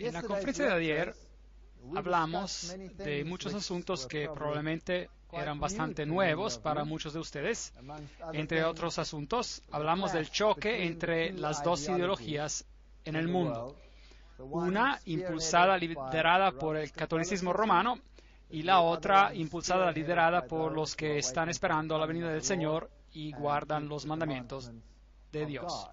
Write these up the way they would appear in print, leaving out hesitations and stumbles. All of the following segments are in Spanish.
En la conferencia de ayer hablamos de muchos asuntos que probablemente eran bastante nuevos para muchos de ustedes. Entre otros asuntos, hablamos del choque entre las dos ideologías en el mundo. Una impulsada, liderada por el catolicismo romano, y la otra impulsada, liderada por los que están esperando la venida del Señor y guardan los mandamientos de Dios.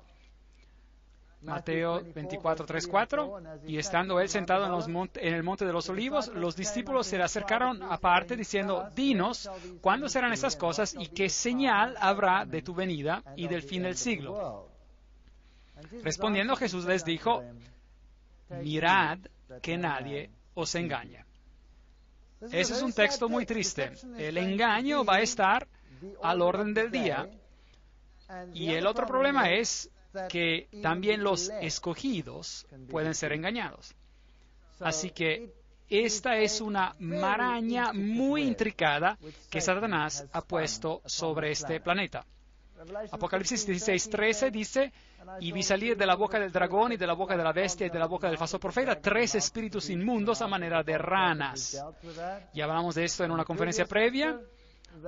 Mateo 24, 3, 4, y estando él sentado en el monte de los olivos, los discípulos se le acercaron aparte diciendo, dinos, ¿cuándo serán estas cosas y qué señal habrá de tu venida y del fin del siglo? Respondiendo Jesús les dijo, mirad que nadie os engañe. Ese es un texto muy triste. El engaño va a estar al orden del día, y el otro problema es que también los escogidos pueden ser engañados. Así que esta es una maraña muy intricada que Satanás ha puesto sobre este planeta. Apocalipsis 16:13 dice, y vi salir de la boca del dragón y de la boca de la bestia y de la boca del falso profeta 3 espíritus inmundos a manera de ranas. Ya hablamos de esto en una conferencia previa,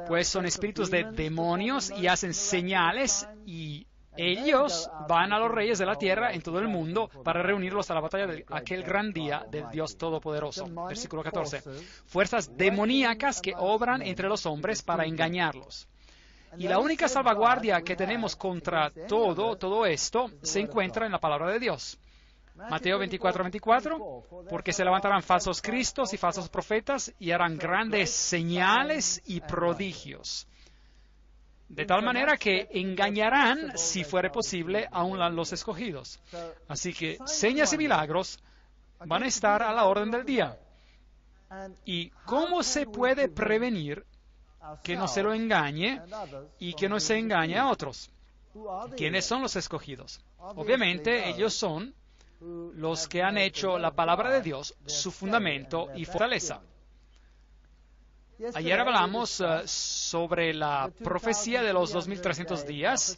pues son espíritus de demonios y hacen señales, y ellos van a los reyes de la tierra en todo el mundo para reunirlos a la batalla de aquel gran día del Dios Todopoderoso. Versículo 14. Fuerzas demoníacas que obran entre los hombres para engañarlos. Y la única salvaguardia que tenemos contra todo esto se encuentra en la palabra de Dios. Mateo 24, 24, porque se levantarán falsos cristos y falsos profetas y harán grandes señales y prodigios. De tal manera que engañarán, si fuere posible, aún a los escogidos. Así que señas y milagros van a estar a la orden del día. ¿Y cómo se puede prevenir que no se lo engañe y que no se engañe a otros? ¿Quiénes son los escogidos? Obviamente ellos son los que han hecho la palabra de Dios su fundamento y fortaleza. Ayer hablamos sobre la profecía de los 2300 días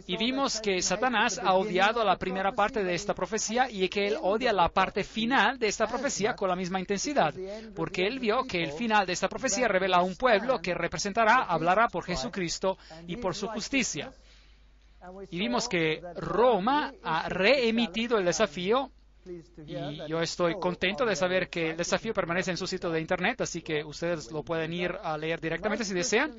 y vimos que Satanás ha odiado la primera parte de esta profecía y que él odia la parte final de esta profecía con la misma intensidad, porque él vio que el final de esta profecía revela a un pueblo que representará, hablará por Jesucristo y por su justicia. Y vimos que Roma ha reemitido el desafío, y yo estoy contento de saber que el desafío permanece en su sitio de internet, así que ustedes lo pueden ir a leer directamente si desean.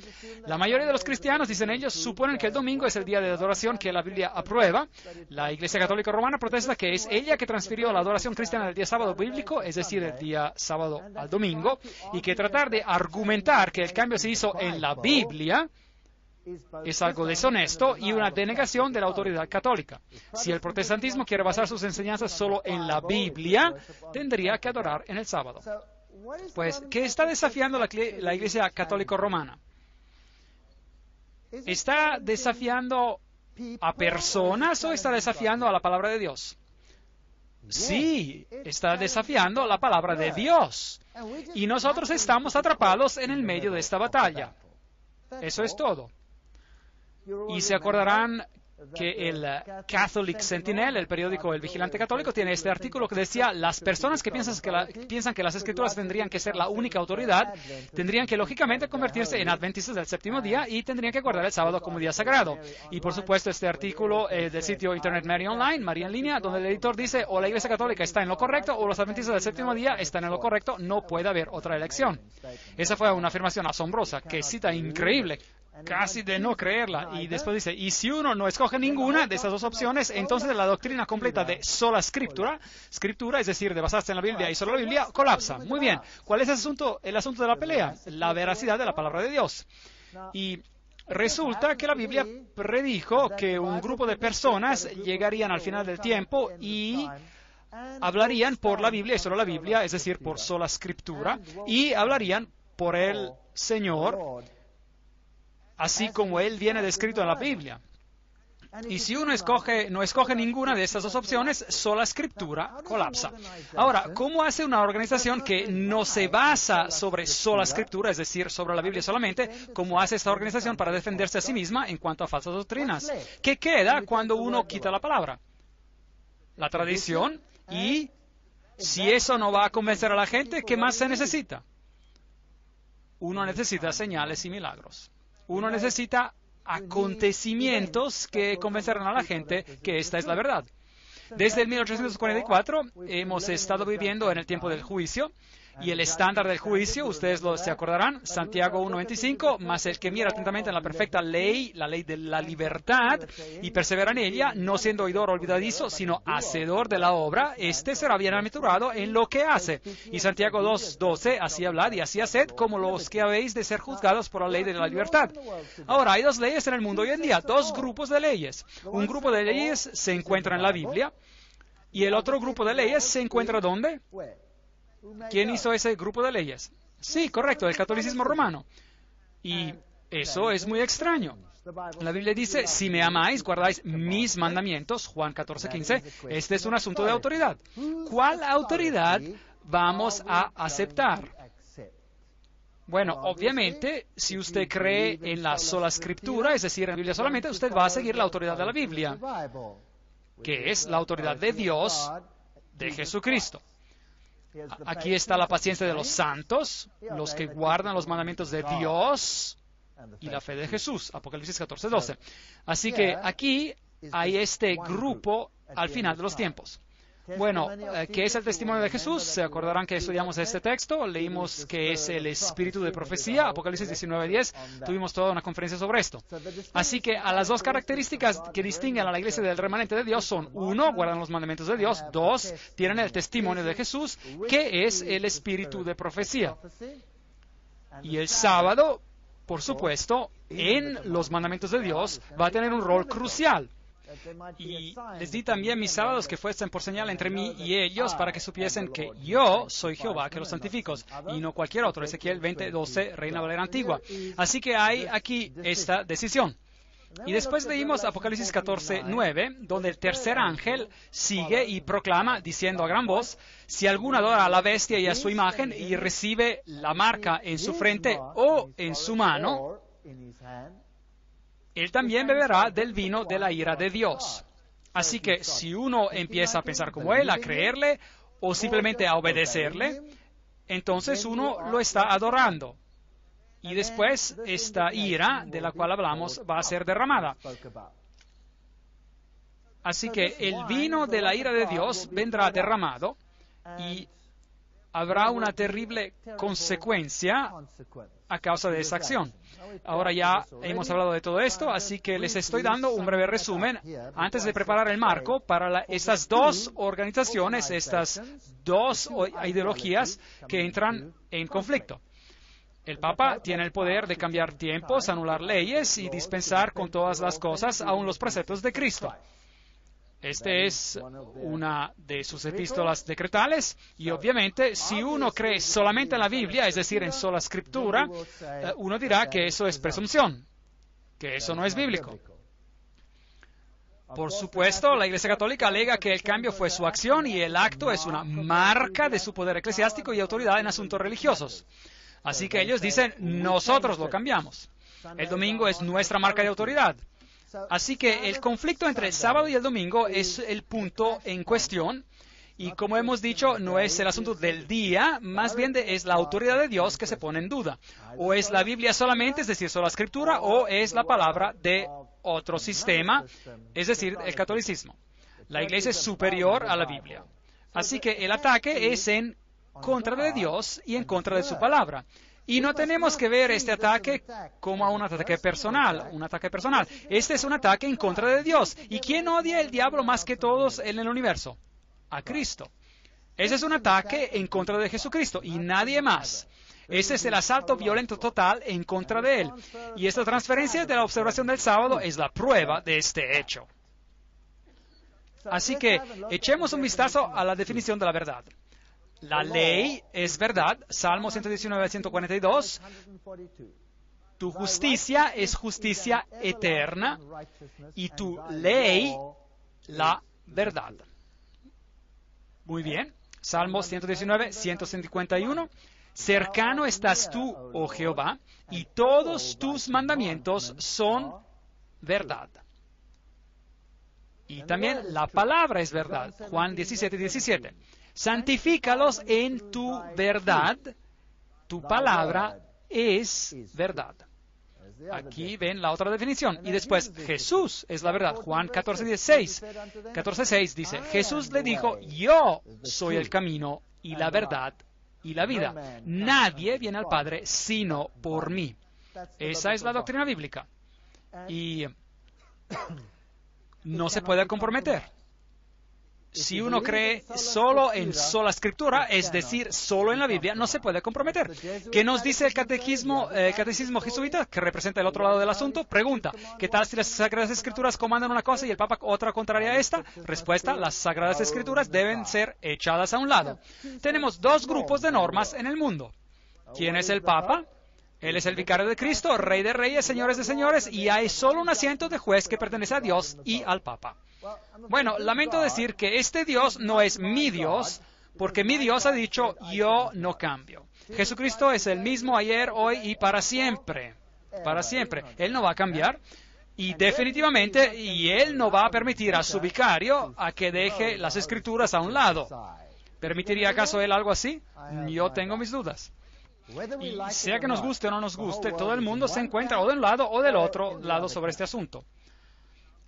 La mayoría de los cristianos, dicen ellos, suponen que el domingo es el día de adoración que la Biblia aprueba. La Iglesia Católica Romana protesta que es ella que transfirió la adoración cristiana del día sábado bíblico, es decir, el día sábado al domingo, y que tratar de argumentar que el cambio se hizo en la Biblia es algo deshonesto y una denegación de la autoridad católica. Si el protestantismo quiere basar sus enseñanzas solo en la Biblia, tendría que adorar en el sábado. Pues, ¿qué está desafiando la Iglesia Católica Romana? ¿Está desafiando a personas o está desafiando a la palabra de Dios? Sí, está desafiando la palabra de Dios. Y nosotros estamos atrapados en el medio de esta batalla. Eso es todo. Y se acordarán que el Catholic Sentinel, el periódico El Vigilante Católico, tiene este artículo que decía, las personas que piensan que las Escrituras tendrían que ser la única autoridad, tendrían que lógicamente convertirse en adventistas del séptimo día y tendrían que guardar el sábado como día sagrado. Y por supuesto este artículo del sitio Internet Mary Online, María en línea, donde el editor dice, o la Iglesia Católica está en lo correcto o los adventistas del séptimo día están en lo correcto, no puede haber otra elección. Esa fue una afirmación asombrosa, que cita increíble, casi de no creerla, y después dice, y si uno no escoge ninguna de esas dos opciones, entonces la doctrina completa de sola escritura, es decir, de basarse en la Biblia y solo la Biblia, colapsa. Muy bien, ¿cuál es el asunto de la pelea? La veracidad de la palabra de Dios. Y resulta que la Biblia predijo que un grupo de personas llegarían al final del tiempo y hablarían por la Biblia y solo la Biblia, es decir, por sola escritura, y hablarían por el Señor, así como Él viene descrito en la Biblia. Y si uno no escoge ninguna de estas dos opciones, sola escritura colapsa. Ahora, ¿cómo hace una organización que no se basa sobre sola escritura, es decir, sobre la Biblia solamente, cómo hace esta organización para defenderse a sí misma en cuanto a falsas doctrinas? ¿Qué queda cuando uno quita la palabra? La tradición y Si eso no va a convencer a la gente, ¿qué más se necesita? Uno necesita señales y milagros. Uno necesita acontecimientos que convencerán a la gente que esta es la verdad. Desde el 1844 hemos estado viviendo en el tiempo del juicio, y el estándar del juicio, ustedes se acordarán, Santiago 1:25, mas el que mira atentamente en la perfecta ley, la ley de la libertad, y persevera en ella, no siendo oidor olvidadizo, sino hacedor de la obra, este será bienaventurado en lo que hace. Y Santiago 2:12, así hablad y así haced, como los que habéis de ser juzgados por la ley de la libertad. Ahora, hay dos leyes en el mundo hoy en día, dos grupos de leyes. Un grupo de leyes se encuentra en la Biblia, y el otro grupo de leyes se encuentra ¿dónde? ¿Quién hizo ese grupo de leyes? Sí, correcto, el catolicismo romano. Y eso es muy extraño. La Biblia dice, si me amáis, guardáis mis mandamientos, Juan 14:15. Este es un asunto de autoridad. ¿Cuál autoridad vamos a aceptar? Bueno, obviamente, si usted cree en la sola escritura, es decir, en la Biblia solamente, usted va a seguir la autoridad de la Biblia, que es la autoridad de Dios, de Jesucristo. Aquí está la paciencia de los santos, los que guardan los mandamientos de Dios y la fe de Jesús, Apocalipsis 14:12. Así que aquí hay este grupo al final de los tiempos. Bueno, ¿qué es el testimonio de Jesús? Se acordarán que estudiamos este texto, leímos que es el espíritu de profecía, Apocalipsis 19:10, tuvimos toda una conferencia sobre esto. Así que a las dos características que distinguen a la iglesia del remanente de Dios son, uno, guardan los mandamientos de Dios, dos, tienen el testimonio de Jesús, que es el espíritu de profecía. Y el sábado, por supuesto, en los mandamientos de Dios va a tener un rol crucial. Y les di también mis sábados que fuesen por señal entre mí y ellos para que supiesen que yo soy Jehová que los santifico y no cualquier otro. Ezequiel 20:12, Reina Valera Antigua. Así que hay aquí esta decisión. Y después leímos Apocalipsis 14:9, donde el tercer ángel sigue y proclama, diciendo a gran voz, si alguno adora a la bestia y a su imagen y recibe la marca en su frente o en su mano, él también beberá del vino de la ira de Dios. Así que si uno empieza a pensar como él, a creerle o simplemente a obedecerle, entonces uno lo está adorando. Y después esta ira de la cual hablamos va a ser derramada. Así que el vino de la ira de Dios vendrá derramado y habrá una terrible consecuencia a causa de esa acción. Ahora ya hemos hablado de todo esto, así que les estoy dando un breve resumen antes de preparar el marco para estas dos organizaciones, estas dos ideologías que entran en conflicto. El Papa tiene el poder de cambiar tiempos, anular leyes y dispensar con todas las cosas, aun los preceptos de Cristo. Este es una de sus epístolas decretales y obviamente si uno cree solamente en la Biblia, es decir, en sola escritura, uno dirá que eso es presunción, que eso no es bíblico. Por supuesto, la Iglesia Católica alega que el cambio fue su acción y el acto es una marca de su poder eclesiástico y autoridad en asuntos religiosos. Así que ellos dicen, nosotros lo cambiamos. El domingo es nuestra marca de autoridad. Así que el conflicto entre el sábado y el domingo es el punto en cuestión. Y como hemos dicho, no es el asunto del día, más bien es la autoridad de Dios que se pone en duda. O es la Biblia solamente, es decir, solo la Escritura, o es la palabra de otro sistema, es decir, el catolicismo. La Iglesia es superior a la Biblia. Así que el ataque es en contra de Dios y en contra de su palabra. Y no tenemos que ver este ataque como un ataque personal, Este es un ataque en contra de Dios. ¿Y quién odia el diablo más que todos en el universo? A Cristo. Ese es un ataque en contra de Jesucristo y nadie más. Ese es el asalto violento total en contra de Él. Y esta transferencia de la observación del sábado es la prueba de este hecho. Así que echemos un vistazo a la definición de la verdad. La ley es verdad, Salmo 119, 142. Tu justicia es justicia eterna y tu ley la verdad. Muy bien, Salmo 119, 151. Cercano estás tú, oh Jehová, y todos tus mandamientos son verdad. Y también la palabra es verdad, Juan 17, 17. santifícalos en tu verdad. Tu palabra es verdad. Aquí ven la otra definición. Y después, Jesús es la verdad. Juan 14:6 dice, Jesús le dijo, yo soy el camino y la verdad y la vida. Nadie viene al Padre sino por mí. Esa es la doctrina bíblica. Y no se puede comprometer. Si uno cree solo en sola escritura, es decir, solo en la Biblia, no se puede comprometer. ¿Qué nos dice el catecismo jesuita, que representa el otro lado del asunto? Pregunta, ¿qué tal si las Sagradas Escrituras comandan una cosa y el Papa otra contraria a esta? Respuesta, las Sagradas Escrituras deben ser echadas a un lado. Tenemos dos grupos de normas en el mundo. ¿Quién es el Papa? Él es el vicario de Cristo, Rey de Reyes, Señores de Señores, y hay solo un asiento de juez que pertenece a Dios y al Papa. Bueno, lamento decir que este Dios no es mi Dios, porque mi Dios ha dicho, yo no cambio. Jesucristo es el mismo ayer, hoy y para siempre. Para siempre. Él no va a cambiar. Y definitivamente, Él no va a permitir a su vicario a que deje las Escrituras a un lado. ¿Permitiría acaso Él algo así? Yo tengo mis dudas. Y sea que nos guste o no nos guste, todo el mundo se encuentra o de un lado o del otro lado sobre este asunto.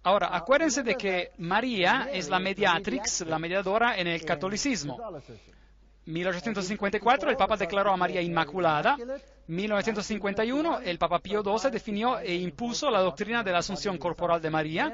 Ahora, acuérdense de que María es la mediatrix, la mediadora en el catolicismo. 1854, el Papa declaró a María Inmaculada. 1951, el Papa Pío XII definió e impuso la doctrina de la asunción corporal de María.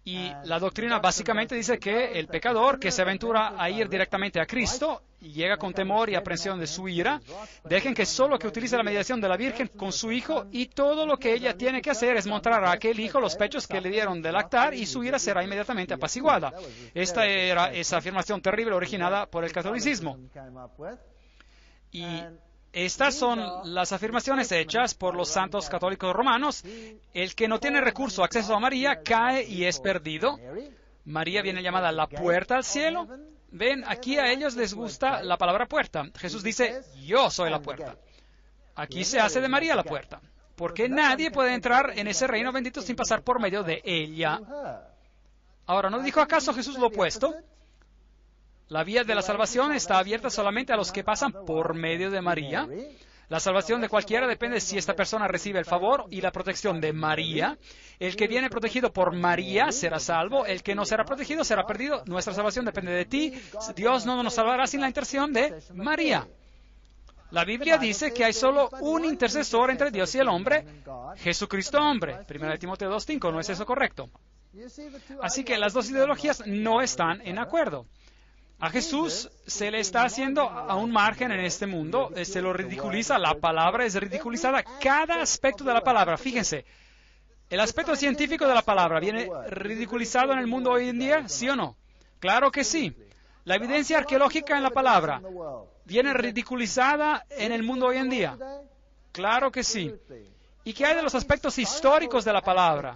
Y la doctrina básicamente dice que el pecador que se aventura a ir directamente a Cristo llega con temor y aprensión de su ira. Dejen que solo que utilice la mediación de la Virgen con su hijo y todo lo que ella tiene que hacer es mostrar a aquel hijo los pechos que le dieron de lactar y su ira será inmediatamente apaciguada. Esta era esa afirmación terrible originada por el catolicismo. Y estas son las afirmaciones hechas por los santos católicos romanos. El que no tiene recurso o acceso a María cae y es perdido. María viene llamada la puerta al cielo. Ven, aquí a ellos les gusta la palabra puerta. Jesús dice, yo soy la puerta. Aquí se hace de María la puerta, porque nadie puede entrar en ese reino bendito sin pasar por medio de ella. Ahora, ¿no dijo acaso Jesús lo opuesto? La vía de la salvación está abierta solamente a los que pasan por medio de María. La salvación de cualquiera depende si esta persona recibe el favor y la protección de María. El que viene protegido por María será salvo. El que no será protegido será perdido. Nuestra salvación depende de ti. Dios no nos salvará sin la intercesión de María. La Biblia dice que hay solo un intercesor entre Dios y el hombre, Jesucristo hombre. 1 Timoteo 2:5, ¿no es eso correcto? Así que las dos ideologías no están en acuerdo. A Jesús se le está haciendo a un margen en este mundo, se lo ridiculiza, la palabra es ridiculizada, cada aspecto de la palabra. Fíjense, ¿el aspecto científico de la palabra viene ridiculizado en el mundo hoy en día? ¿Sí o no? Claro que sí. La evidencia arqueológica en la palabra viene ridiculizada en el mundo hoy en día. Claro que sí. ¿Y qué hay de los aspectos históricos de la palabra?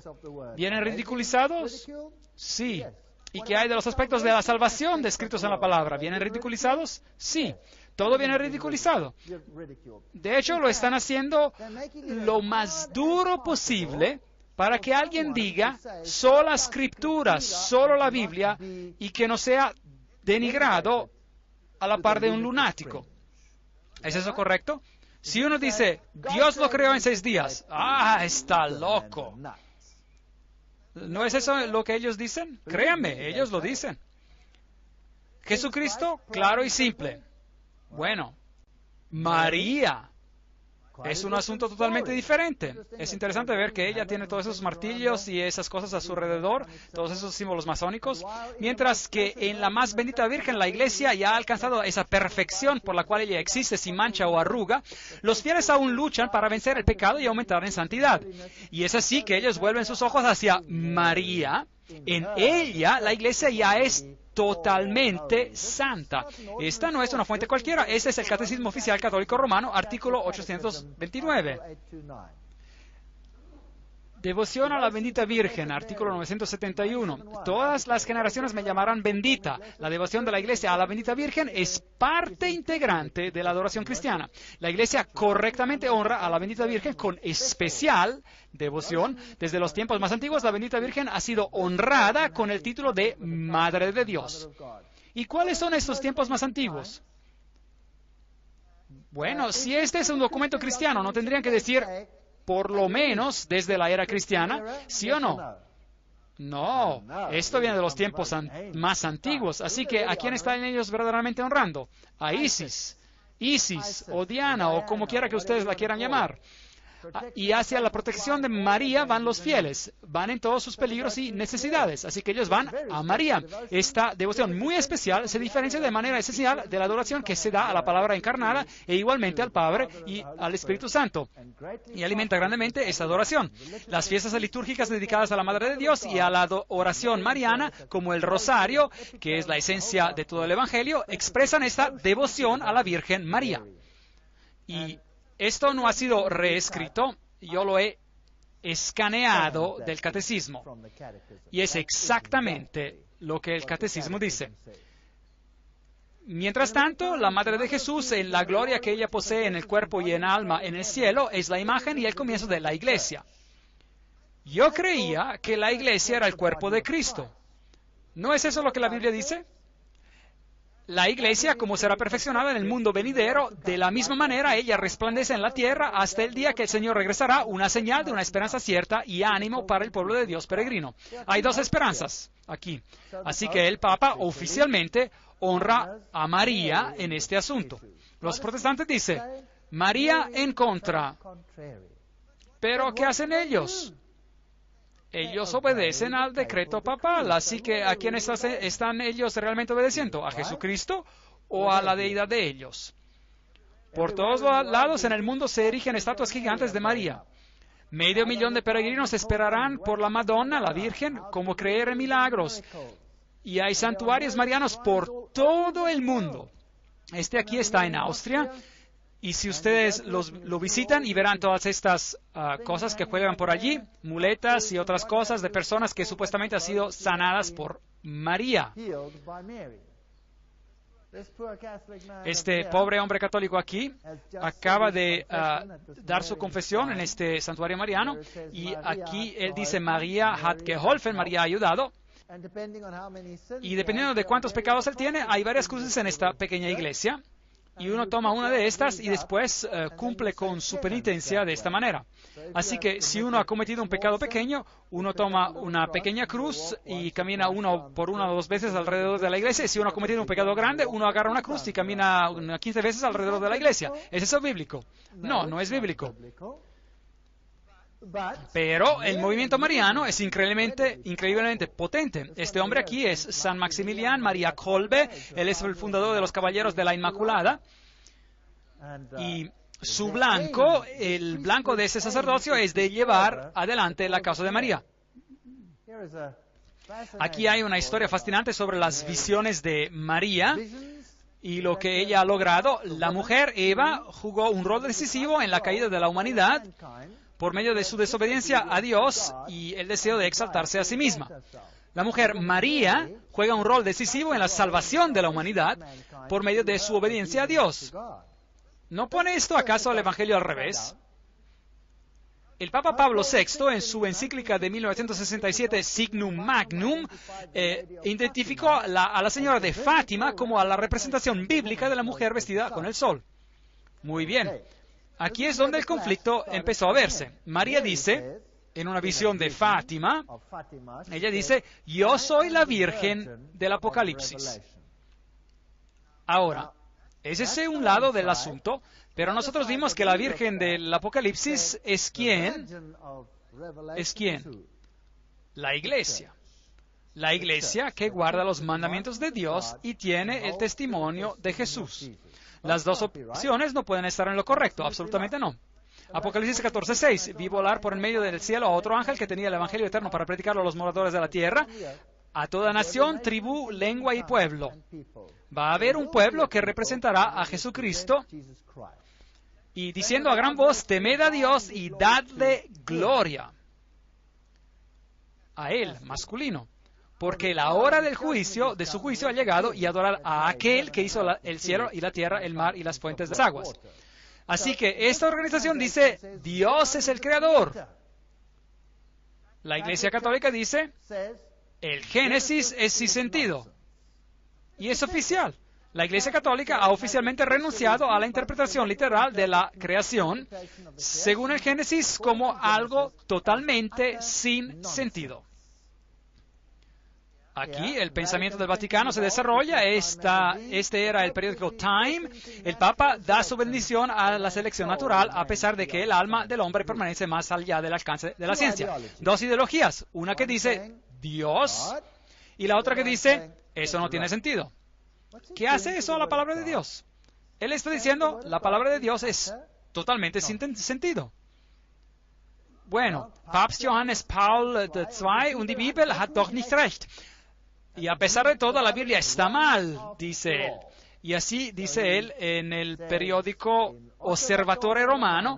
¿Vienen ridiculizados? Sí. ¿Y qué hay de los aspectos de la salvación descritos en la palabra? ¿Vienen ridiculizados? Sí. Todo viene ridiculizado. De hecho, lo están haciendo lo más duro posible para que alguien diga sola escritura, solo la Biblia, y que no sea denigrado a la par de un lunático. ¿Es eso correcto? Si uno dice, Dios lo creó en 6 días, está loco. ¿No es eso lo que ellos dicen? Créanme, ellos lo dicen. Jesucristo, claro y simple. Bueno, María es un asunto totalmente diferente. Es interesante ver que ella tiene todos esos martillos y esas cosas a su alrededor, todos esos símbolos masónicos, mientras que en la más bendita Virgen, la Iglesia ya ha alcanzado esa perfección por la cual ella existe sin mancha o arruga. Los fieles aún luchan para vencer el pecado y aumentar en santidad. Y es así que ellos vuelven sus ojos hacia María. En ella, la Iglesia ya es totalmente santa. Esta no es una fuente cualquiera. Este es el Catecismo Oficial Católico Romano, artículo 829. Devoción a la bendita Virgen, artículo 971. Todas las generaciones me llamarán bendita. La devoción de la Iglesia a la bendita Virgen es parte integrante de la adoración cristiana. La Iglesia correctamente honra a la bendita Virgen con especial devoción. Desde los tiempos más antiguos, la bendita Virgen ha sido honrada con el título de Madre de Dios. ¿Y cuáles son estos tiempos más antiguos? Bueno, si este es un documento cristiano, ¿no tendrían que decir por lo menos desde la era cristiana? ¿Sí o no? No, esto viene de los tiempos más antiguos. Así que, ¿a quién están ellos verdaderamente honrando? A Isis, o Diana, o como quiera que ustedes la quieran llamar. Y hacia la protección de María van los fieles, van en todos sus peligros y necesidades, así que ellos van a María. Esta devoción muy especial se diferencia de manera esencial de la adoración que se da a la palabra encarnada e igualmente al Padre y al Espíritu Santo, y alimenta grandemente esta adoración. Las fiestas litúrgicas dedicadas a la Madre de Dios y a la oración mariana, como el rosario, que es la esencia de todo el Evangelio, expresan esta devoción a la Virgen María. Y esto no ha sido reescrito, yo lo he escaneado del catecismo. Y es exactamente lo que el catecismo dice. Mientras tanto, la Madre de Jesús, en la gloria que ella posee en el cuerpo y en alma en el cielo, es la imagen y el comienzo de la Iglesia. Yo creía que la Iglesia era el cuerpo de Cristo. ¿No es eso lo que la Biblia dice? La Iglesia, como será perfeccionada en el mundo venidero, de la misma manera ella resplandece en la tierra hasta el día que el Señor regresará, una señal de una esperanza cierta y ánimo para el pueblo de Dios peregrino. Hay dos esperanzas aquí. Así que el Papa oficialmente honra a María en este asunto. Los protestantes dicen, María en contra. ¿Pero qué hacen ellos? Ellos obedecen al decreto papal, así que ¿a quién están ellos realmente obedeciendo? ¿A Jesucristo o a la deidad de ellos? Por todos lados en el mundo se erigen estatuas gigantes de María. 500,000 de peregrinos esperarán por la Madonna, la Virgen, como creer en milagros. Y hay santuarios marianos por todo el mundo. Este aquí está en Austria. Y si ustedes lo visitan y verán todas estas cosas que juegan por allí, muletas y otras cosas de personas que supuestamente han sido sanadas por María. Este pobre hombre católico aquí acaba de dar su confesión en este santuario mariano y aquí él dice, María hat geholfen, María ha ayudado. Y dependiendo de cuántos pecados él tiene, hay varias cruces en esta pequeña iglesia. Y uno toma una de estas y después cumple con su penitencia de esta manera. Así que si uno ha cometido un pecado pequeño, uno toma una pequeña cruz y camina una o dos veces alrededor de la iglesia. Y si uno ha cometido un pecado grande, uno agarra una cruz y camina 15 veces alrededor de la iglesia. ¿Es eso bíblico? No, no es bíblico. Pero el movimiento mariano es increíblemente potente. Este hombre aquí es San Maximilian María Kolbe. Él es el fundador de los Caballeros de la Inmaculada. Y su blanco, el blanco de ese sacerdocio, es de llevar adelante la causa de María. Aquí hay una historia fascinante sobre las visiones de María y lo que ella ha logrado. La mujer Eva jugó un rol decisivo en la caída de la humanidad por medio de su desobediencia a Dios y el deseo de exaltarse a sí misma. La mujer María juega un rol decisivo en la salvación de la humanidad por medio de su obediencia a Dios. ¿No pone esto acaso el Evangelio al revés? El Papa Pablo VI, en su encíclica de 1967, Signum Magnum, identificó a la señora de Fátima como a la representación bíblica de la mujer vestida con el sol. Muy bien. Aquí es donde el conflicto empezó a verse. María dice, en una visión de Fátima, ella dice, yo soy la Virgen del Apocalipsis. Ahora, ese es un lado del asunto, pero nosotros vimos que la Virgen del Apocalipsis es ¿quién? ¿Es quién? La Iglesia. La Iglesia que guarda los mandamientos de Dios y tiene el testimonio de Jesús. Las dos opciones no pueden estar en lo correcto, absolutamente no. Apocalipsis 14:6. Vi volar por en medio del cielo a otro ángel que tenía el Evangelio eterno para predicarlo a los moradores de la tierra, a toda nación, tribu, lengua y pueblo. Va a haber un pueblo que representará a Jesucristo y diciendo a gran voz, temed a Dios y dadle gloria. A él, masculino. Porque la hora del juicio, de su juicio ha llegado y adorar a aquel que hizo el cielo y la tierra, el mar y las fuentes de las aguas. Así que esta organización dice, Dios es el creador. La Iglesia Católica dice, el Génesis es sin sentido. Y es oficial. La Iglesia Católica ha oficialmente renunciado a la interpretación literal de la creación, según el Génesis, como algo totalmente sin sentido. Aquí el pensamiento del Vaticano se desarrolla. Este era el periódico Time. El Papa da su bendición a la selección natural, a pesar de que el alma del hombre permanece más allá del alcance de la ciencia. Dos ideologías. Una que dice Dios y la otra que dice eso no tiene sentido. ¿Qué hace eso a la palabra de Dios? Él está diciendo la palabra de Dios es totalmente sin sentido. Bueno, Papst Johannes Paul II und die Bibel hat doch nicht recht. Y a pesar de todo, la Biblia está mal, dice él. Y así dice él en el periódico Osservatore Romano,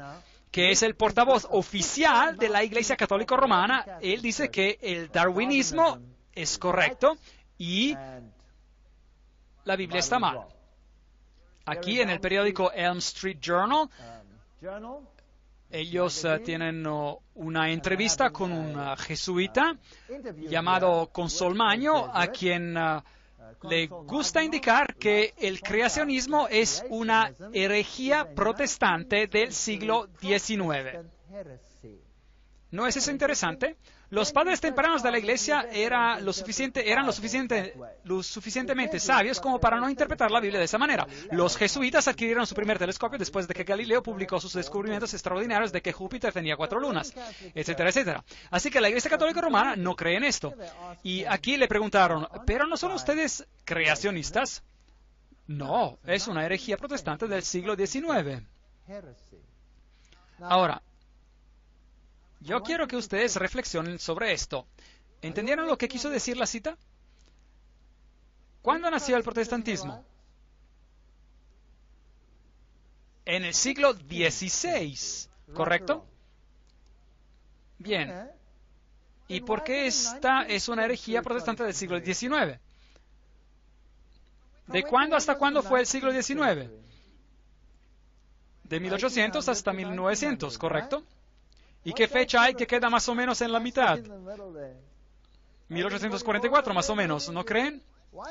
que es el portavoz oficial de la Iglesia Católica Romana. Él dice que el darwinismo es correcto y la Biblia está mal. Aquí en el periódico Elm Street Journal, ellos tienen una entrevista con un jesuita llamado Consolmaño, a quien le gusta indicar que el creacionismo es una herejía protestante del siglo XIX. ¿No es eso interesante? Los padres tempranos de la Iglesia eran lo suficientemente sabios como para no interpretar la Biblia de esa manera. Los jesuitas adquirieron su primer telescopio después de que Galileo publicó sus descubrimientos extraordinarios de que Júpiter tenía 4 lunas, etcétera, etcétera. Así que la Iglesia Católica Romana no cree en esto. Y aquí le preguntaron, ¿pero no son ustedes creacionistas? No, es una herejía protestante del siglo XIX. Ahora, yo quiero que ustedes reflexionen sobre esto. ¿Entendieron lo que quiso decir la cita? ¿Cuándo nació el protestantismo? En el siglo XVI, ¿correcto? Bien. ¿Y por qué esta es una herejía protestante del siglo XIX? ¿De cuándo hasta cuándo fue el siglo XIX? De 1800 hasta 1900, ¿correcto? ¿Y qué fecha hay que queda más o menos en la mitad? 1844, más o menos, ¿no creen?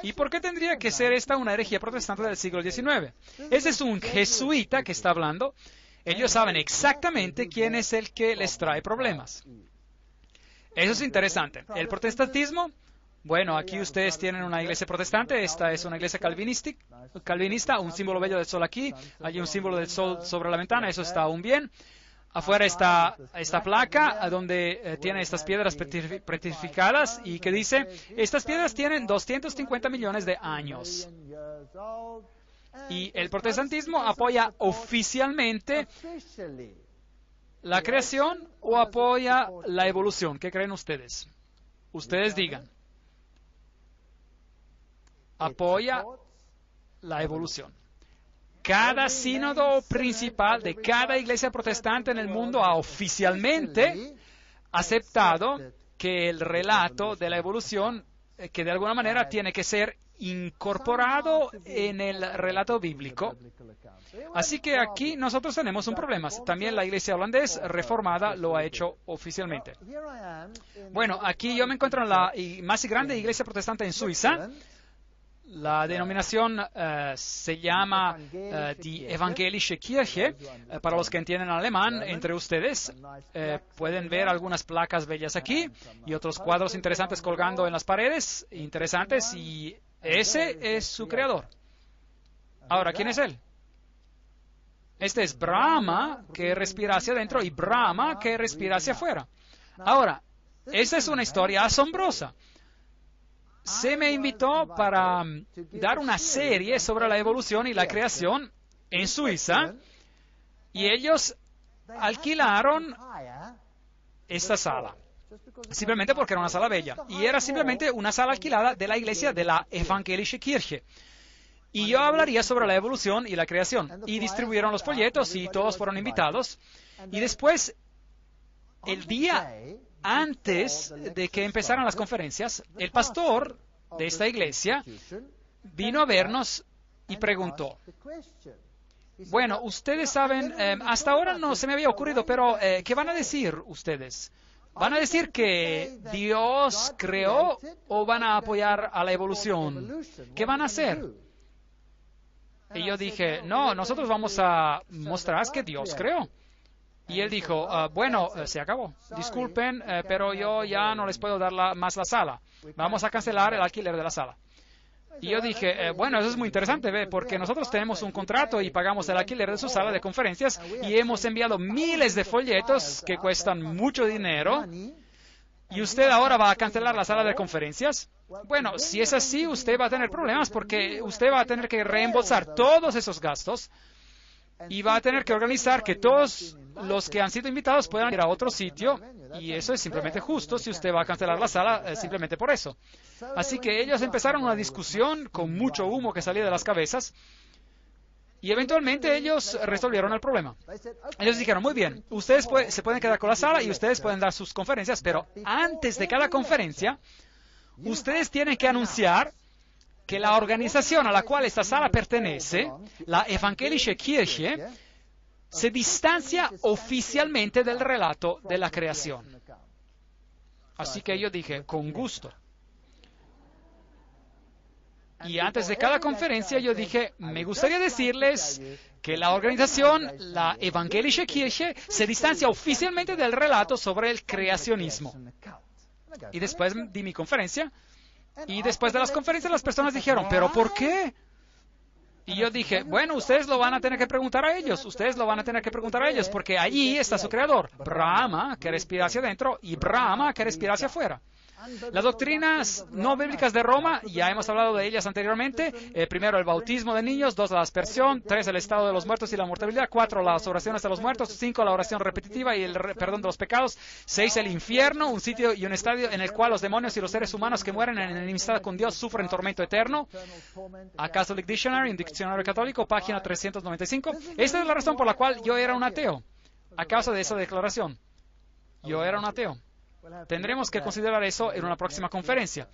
¿Y por qué tendría que ser esta una herejía protestante del siglo XIX? Ese es un jesuita que está hablando. Ellos saben exactamente quién es el que les trae problemas. Eso es interesante. El protestantismo, bueno, aquí ustedes tienen una iglesia protestante. Esta es una iglesia calvinista, un símbolo bello del sol aquí, allí un símbolo del sol sobre la ventana, eso está aún bien. Afuera está esta placa donde tiene estas piedras petrificadas y que dice, estas piedras tienen 250 millones de años. Y el protestantismo apoya oficialmente la creación o apoya la evolución. ¿Qué creen ustedes? Ustedes digan. Apoya la evolución. Cada sínodo principal de cada iglesia protestante en el mundo ha oficialmente aceptado que el relato de la evolución, que de alguna manera tiene que ser incorporado en el relato bíblico. Así que aquí nosotros tenemos un problema. También la iglesia holandesa reformada lo ha hecho oficialmente. Bueno, aquí yo me encuentro en la más grande iglesia protestante en Suiza. La denominación se llama Die Evangelische Kirche. Para los que entienden alemán, entre ustedes pueden ver algunas placas bellas aquí y otros cuadros interesantes colgando en las paredes, interesantes, y ese es su creador. Ahora, ¿quién es él? Este es Brahma, que respira hacia adentro, y Brahma, que respira hacia afuera. Ahora, esa es una historia asombrosa. Se me invitó para dar una serie sobre la evolución y la creación en Suiza, y ellos alquilaron esta sala, simplemente porque era una sala bella, y era simplemente una sala alquilada de la iglesia de la Evangelische Kirche. Y yo hablaría sobre la evolución y la creación, y distribuyeron los folletos y todos fueron invitados, y después, el día antes de que empezaran las conferencias, el pastor de esta iglesia vino a vernos y preguntó, bueno, ustedes saben, hasta ahora no se me había ocurrido, pero ¿qué van a decir ustedes? ¿Van a decir que Dios creó o van a apoyar a la evolución? ¿Qué van a hacer? Y yo dije, no, nosotros vamos a mostrar que Dios creó. Y él dijo, bueno, se acabó. Disculpen, pero yo ya no les puedo dar más la sala. Vamos a cancelar el alquiler de la sala. Y yo dije, bueno, eso es muy interesante, porque nosotros tenemos un contrato y pagamos el alquiler de su sala de conferencias y hemos enviado miles de folletos que cuestan mucho dinero. ¿Y usted ahora va a cancelar la sala de conferencias? Bueno, si es así, usted va a tener problemas porque usted va a tener que reembolsar todos esos gastos y va a tener que organizar que todos los que han sido invitados puedan ir a otro sitio, y eso es simplemente justo si usted va a cancelar la sala simplemente por eso. Así que ellos empezaron una discusión con mucho humo que salía de las cabezas, y eventualmente ellos resolvieron el problema. Ellos dijeron, muy bien, ustedes se pueden quedar con la sala y ustedes pueden dar sus conferencias, pero antes de cada conferencia, ustedes tienen que anunciar que la organización a la cual esta sala pertenece, la Evangelische Kirche, se distancia oficialmente del relato de la creación. Así que yo dije, con gusto. Y antes de cada conferencia yo dije, me gustaría decirles que la organización, la Evangelische Kirche, se distancia oficialmente del relato sobre el creacionismo. Y después di mi conferencia. Y después de las conferencias las personas dijeron, ¿pero por qué? Y yo dije, bueno, ustedes lo van a tener que preguntar a ellos, porque allí está su creador, Brahma, que respira hacia adentro, y Brahma, que respira hacia afuera. Las doctrinas no bíblicas de Roma, ya hemos hablado de ellas anteriormente. Primero, el bautismo de niños. 2, la aspersión. 3, el estado de los muertos y la mortalidad. 4, las oraciones de los muertos. 5, la oración repetitiva y el perdón de los pecados. 6, el infierno, un sitio y un estadio en el cual los demonios y los seres humanos que mueren en enemistad con Dios sufren tormento eterno. A Catholic Dictionary, un diccionario católico, página 395. Esta es la razón por la cual yo era un ateo, a causa de esa declaración. Yo era un ateo. Tendremos que considerar eso en una próxima conferencia.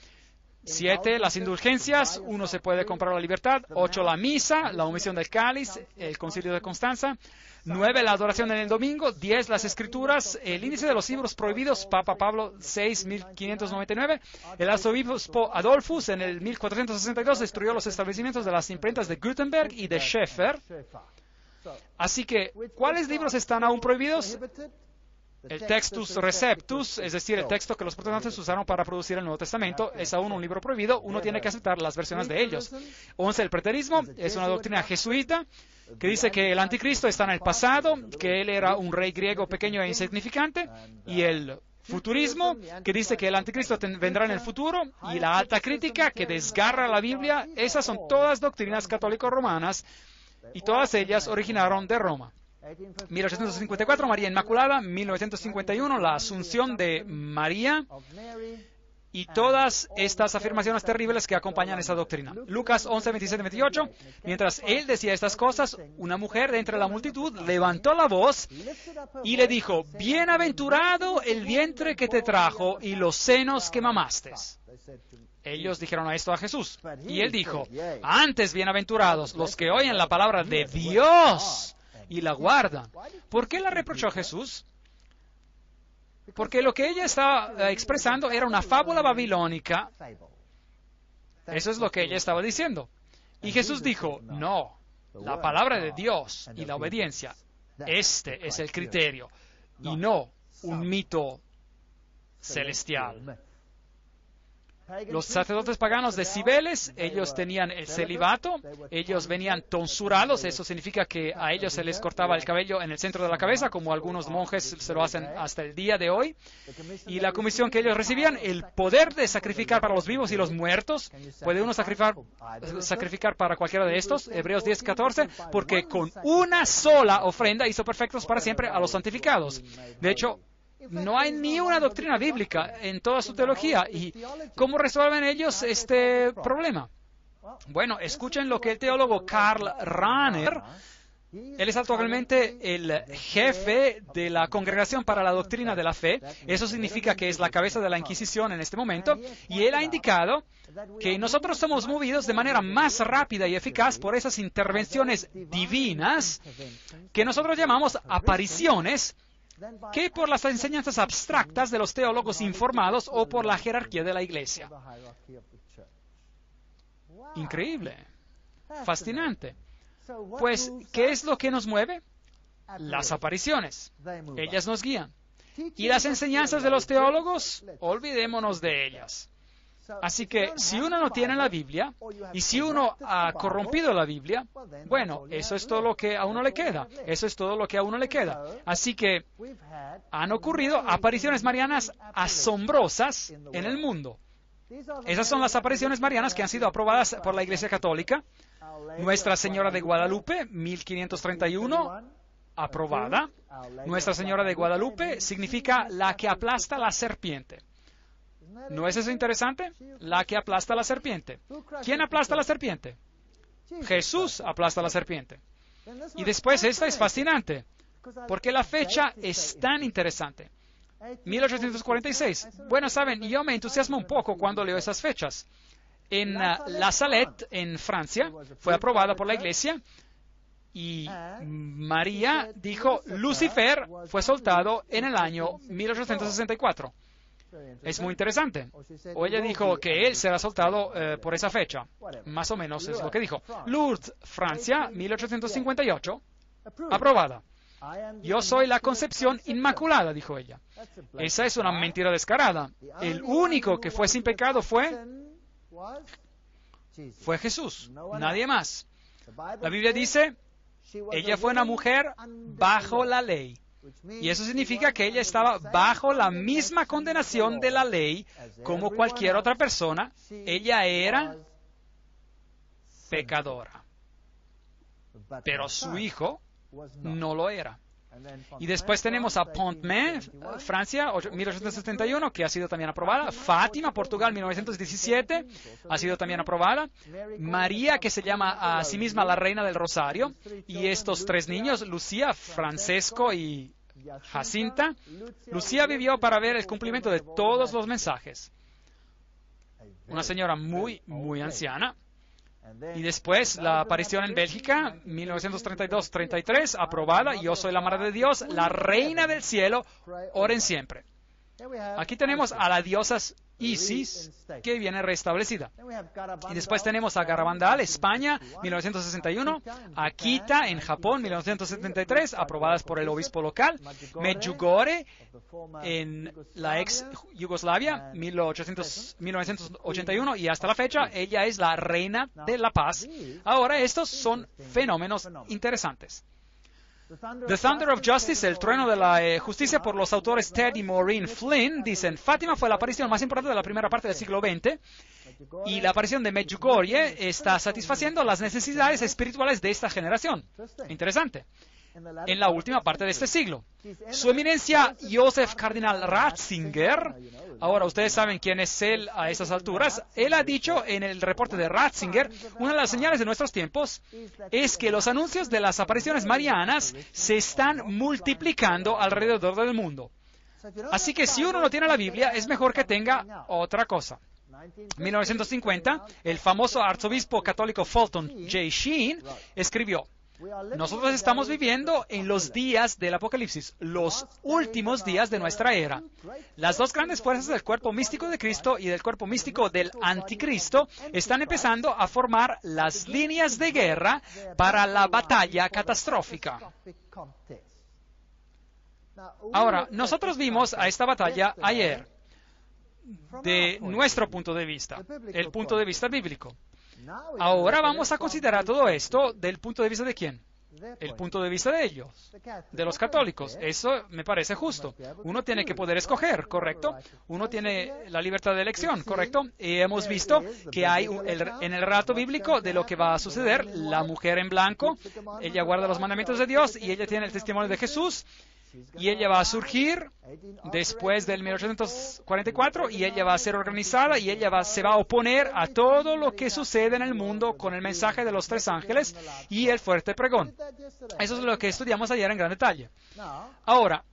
7, las indulgencias. 1, se puede comprar la libertad. 8, la misa, la omisión del cáliz, el concilio de Constanza. 9, la adoración en el domingo. 10, las escrituras, el índice de los libros prohibidos, Papa Pablo VI, 1599. El arzobispo Adolphus en el 1462 destruyó los establecimientos de las imprentas de Gutenberg y de Schaeffer. Así que, ¿cuáles libros están aún prohibidos? El Textus Receptus, es decir, el texto que los protestantes usaron para producir el Nuevo Testamento, es aún un libro prohibido. Uno tiene que aceptar las versiones de ellos. 11, el preterismo, es una doctrina jesuita que dice que el anticristo está en el pasado, que él era un rey griego pequeño e insignificante, y el futurismo, que dice que el anticristo vendrá en el futuro, y la alta crítica, que desgarra la Biblia. Esas son todas doctrinas católico-romanas, y todas ellas originaron de Roma. 1854, María Inmaculada. 1951, la Asunción de María. Y todas estas afirmaciones terribles que acompañan esa doctrina. Lucas 11, 27, 28. Mientras él decía estas cosas, una mujer de entre la multitud levantó la voz y le dijo, bienaventurado el vientre que te trajo y los senos que mamaste. Ellos dijeron esto a Jesús. Y él dijo, antes bienaventurados los que oyen la palabra de Dios y la guardan. ¿Por qué la reprochó Jesús? Porque lo que ella estaba expresando era una fábula babilónica. Eso es lo que ella estaba diciendo. Y Jesús dijo, no, la palabra de Dios y la obediencia, este es el criterio, y no un mito celestial. Los sacerdotes paganos de Cibeles, ellos tenían el celibato, ellos venían tonsurados, eso significa que a ellos se les cortaba el cabello en el centro de la cabeza, como algunos monjes se lo hacen hasta el día de hoy. Y la comisión que ellos recibían, el poder de sacrificar para los vivos y los muertos. ¿Puede uno sacrificar para cualquiera de estos? Hebreos 10:14, porque con una sola ofrenda hizo perfectos para siempre a los santificados. De hecho, no hay ni una doctrina bíblica en toda su teología. ¿Y cómo resuelven ellos este problema? Bueno, escuchen lo que el teólogo Karl Rahner, él es actualmente el jefe de la Congregación para la Doctrina de la Fe. Eso significa que es la cabeza de la Inquisición en este momento. Y él ha indicado que nosotros somos movidos de manera más rápida y eficaz por esas intervenciones divinas que nosotros llamamos apariciones, que por las enseñanzas abstractas de los teólogos informados o por la jerarquía de la iglesia. Increíble, fascinante. Pues, ¿qué es lo que nos mueve? Las apariciones. Ellas nos guían. Y las enseñanzas de los teólogos, olvidémonos de ellas. Así que si uno no tiene la Biblia, y si uno ha corrompido la Biblia, bueno, eso es todo lo que a uno le queda. Eso es todo lo que a uno le queda. Así que han ocurrido apariciones marianas asombrosas en el mundo. Esas son las apariciones marianas que han sido aprobadas por la Iglesia Católica. Nuestra Señora de Guadalupe, 1531, aprobada. Nuestra Señora de Guadalupe significa la que aplasta la serpiente. ¿No es eso interesante? La que aplasta la serpiente. ¿Quién aplasta la serpiente? Jesús aplasta la serpiente. Y después esta es fascinante, porque la fecha es tan interesante. 1846. Bueno, saben, yo me entusiasmo un poco cuando leo esas fechas. En La Salette, en Francia, fue aprobada por la Iglesia, y María dijo, Lucifer fue soltado en el año 1864. Es muy interesante. O ella dijo que él será soltado por esa fecha. Más o menos es lo que dijo. Lourdes, Francia, 1858, aprobada. Yo soy la concepción inmaculada, dijo ella. Esa es una mentira descarada. El único que fue sin pecado fue Jesús, nadie más. La Biblia dice, ella fue una mujer bajo la ley. Y eso significa que ella estaba bajo la misma condenación de la ley como cualquier otra persona. Ella era pecadora. Pero su hijo no lo era. Y después tenemos a Pontmain, Francia, 1871, que ha sido también aprobada. Fátima, Portugal, 1917, ha sido también aprobada. María, que se llama a sí misma la Reina del Rosario. Y estos tres niños, Lucía, Francesco y Jacinta. Lucía vivió para ver el cumplimiento de todos los mensajes. Una señora muy, muy anciana. Y después la aparición en Bélgica, 1932-33, aprobada. Yo soy la Madre de Dios, la Reina del Cielo, oren siempre. Aquí tenemos a la diosa Isis, que viene restablecida. Y después tenemos a Garabandal, España, 1961, Akita, en Japón, 1973, aprobadas por el obispo local, Medjugorje, en la ex Yugoslavia, 1981, y hasta la fecha, ella es la reina de la paz. Ahora, estos son fenómenos interesantes. The Thunder of Justice, el trueno de la justicia, por los autores Ted y Maureen Flynn, dicen, Fátima fue la aparición más importante de la primera parte del siglo XX, y la aparición de Medjugorje está satisfaciendo las necesidades espirituales de esta generación. Interesante. En la última parte de este siglo. Su eminencia, Joseph Cardinal Ratzinger, ahora ustedes saben quién es él a estas alturas, él ha dicho en el reporte de Ratzinger, una de las señales de nuestros tiempos es que los anuncios de las apariciones marianas se están multiplicando alrededor del mundo. Así que si uno no tiene la Biblia, es mejor que tenga otra cosa. 1950, el famoso arzobispo católico Fulton J. Sheen escribió, nosotros estamos viviendo en los días del Apocalipsis, los últimos días de nuestra era. Las dos grandes fuerzas del cuerpo místico de Cristo y del cuerpo místico del Anticristo están empezando a formar las líneas de guerra para la batalla catastrófica. Ahora, nosotros vimos a esta batalla ayer, de nuestro punto de vista, el punto de vista bíblico. Ahora vamos a considerar todo esto del punto de vista de quién. El punto de vista de ellos, de los católicos. Eso me parece justo. Uno tiene que poder escoger, ¿correcto? Uno tiene la libertad de elección, ¿correcto? Y hemos visto que hay en el relato bíblico de lo que va a suceder, la mujer en blanco, ella guarda los mandamientos de Dios y ella tiene el testimonio de Jesús. Y ella va a surgir después del 1844 y ella va a ser organizada y ella se va a oponer a todo lo que sucede en el mundo con el mensaje de los tres ángeles y el fuerte pregón. Eso es lo que estudiamos ayer en gran detalle. Ahora,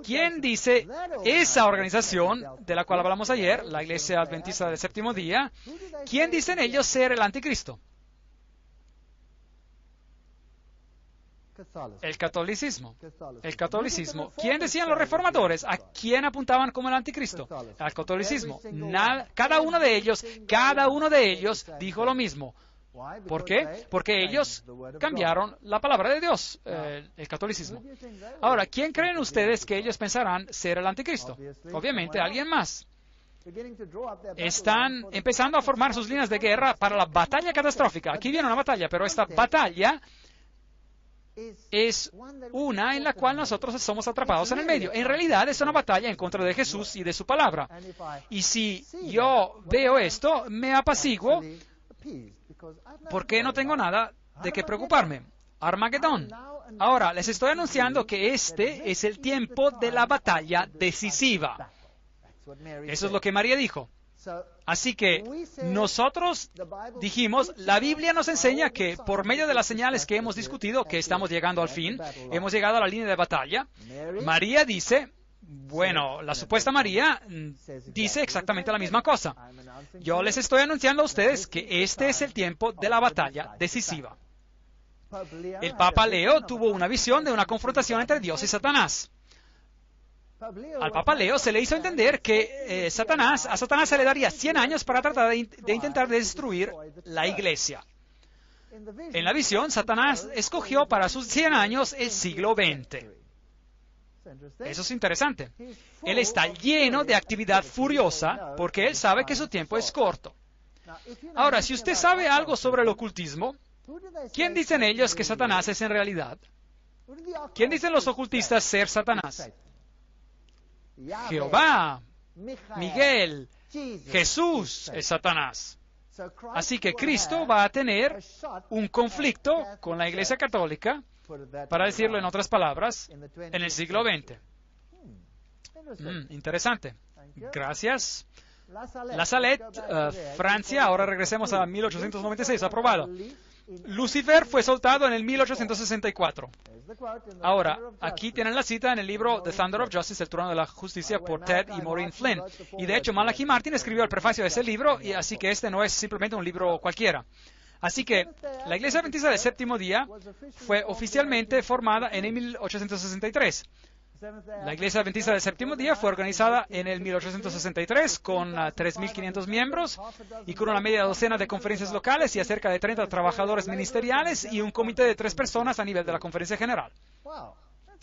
¿quién dice esa organización de la cual hablamos ayer, la Iglesia Adventista del Séptimo Día? ¿Quién dicen ellos ser el anticristo? El catolicismo. El catolicismo. ¿Quién decían los reformadores? ¿A quién apuntaban como el anticristo? Al catolicismo. Cada uno de ellos dijo lo mismo. ¿Por qué? Porque ellos cambiaron la palabra de Dios, el catolicismo. Ahora, ¿quién creen ustedes que ellos pensarán ser el anticristo? Obviamente, alguien más. Están empezando a formar sus líneas de guerra para la batalla catastrófica. Aquí viene una batalla, pero esta batalla es una en la cual nosotros somos atrapados en el medio. En realidad es una batalla en contra de Jesús y de su palabra. Y si yo veo esto, me apaciguo porque no tengo nada de qué preocuparme. Armagedón. Ahora, les estoy anunciando que este es el tiempo de la batalla decisiva. Eso es lo que María dijo. Así que nosotros dijimos, la Biblia nos enseña que por medio de las señales que hemos discutido, que estamos llegando al fin, hemos llegado a la línea de batalla. María dice, bueno, la supuesta María dice exactamente la misma cosa. Yo les estoy anunciando a ustedes que este es el tiempo de la batalla decisiva. El Papa Leo tuvo una visión de una confrontación entre Dios y Satanás. Al Papa Leo se le hizo entender que a Satanás se le daría 100 años para tratar de intentar destruir la iglesia. En la visión, Satanás escogió para sus 100 años el siglo XX. Eso es interesante. Él está lleno de actividad furiosa porque él sabe que su tiempo es corto. Ahora, si usted sabe algo sobre el ocultismo, ¿quién dicen ellos que Satanás es en realidad? ¿Quién dicen los ocultistas ser Satanás? Jehová, Miguel, Jesús es Satanás. Así que Cristo va a tener un conflicto con la Iglesia Católica, para decirlo en otras palabras, en el siglo XX. Interesante. Gracias. La Salette, Francia, ahora regresemos a 1896, aprobado. Lucifer fue soltado en el 1864. Ahora, aquí tienen la cita en el libro The Thunder of Justice, el trono de la justicia, por Ted y Maureen Flynn. Y de hecho, Malachi Martin escribió el prefacio de ese libro, y así que este no es simplemente un libro cualquiera. Así que la Iglesia Adventista del Séptimo Día fue oficialmente formada en el 1863. La Iglesia Adventista del Séptimo Día fue organizada en el 1863 con 3.500 miembros y con una media docena de conferencias locales y a cerca de 30 trabajadores ministeriales y un comité de 3 personas a nivel de la conferencia general.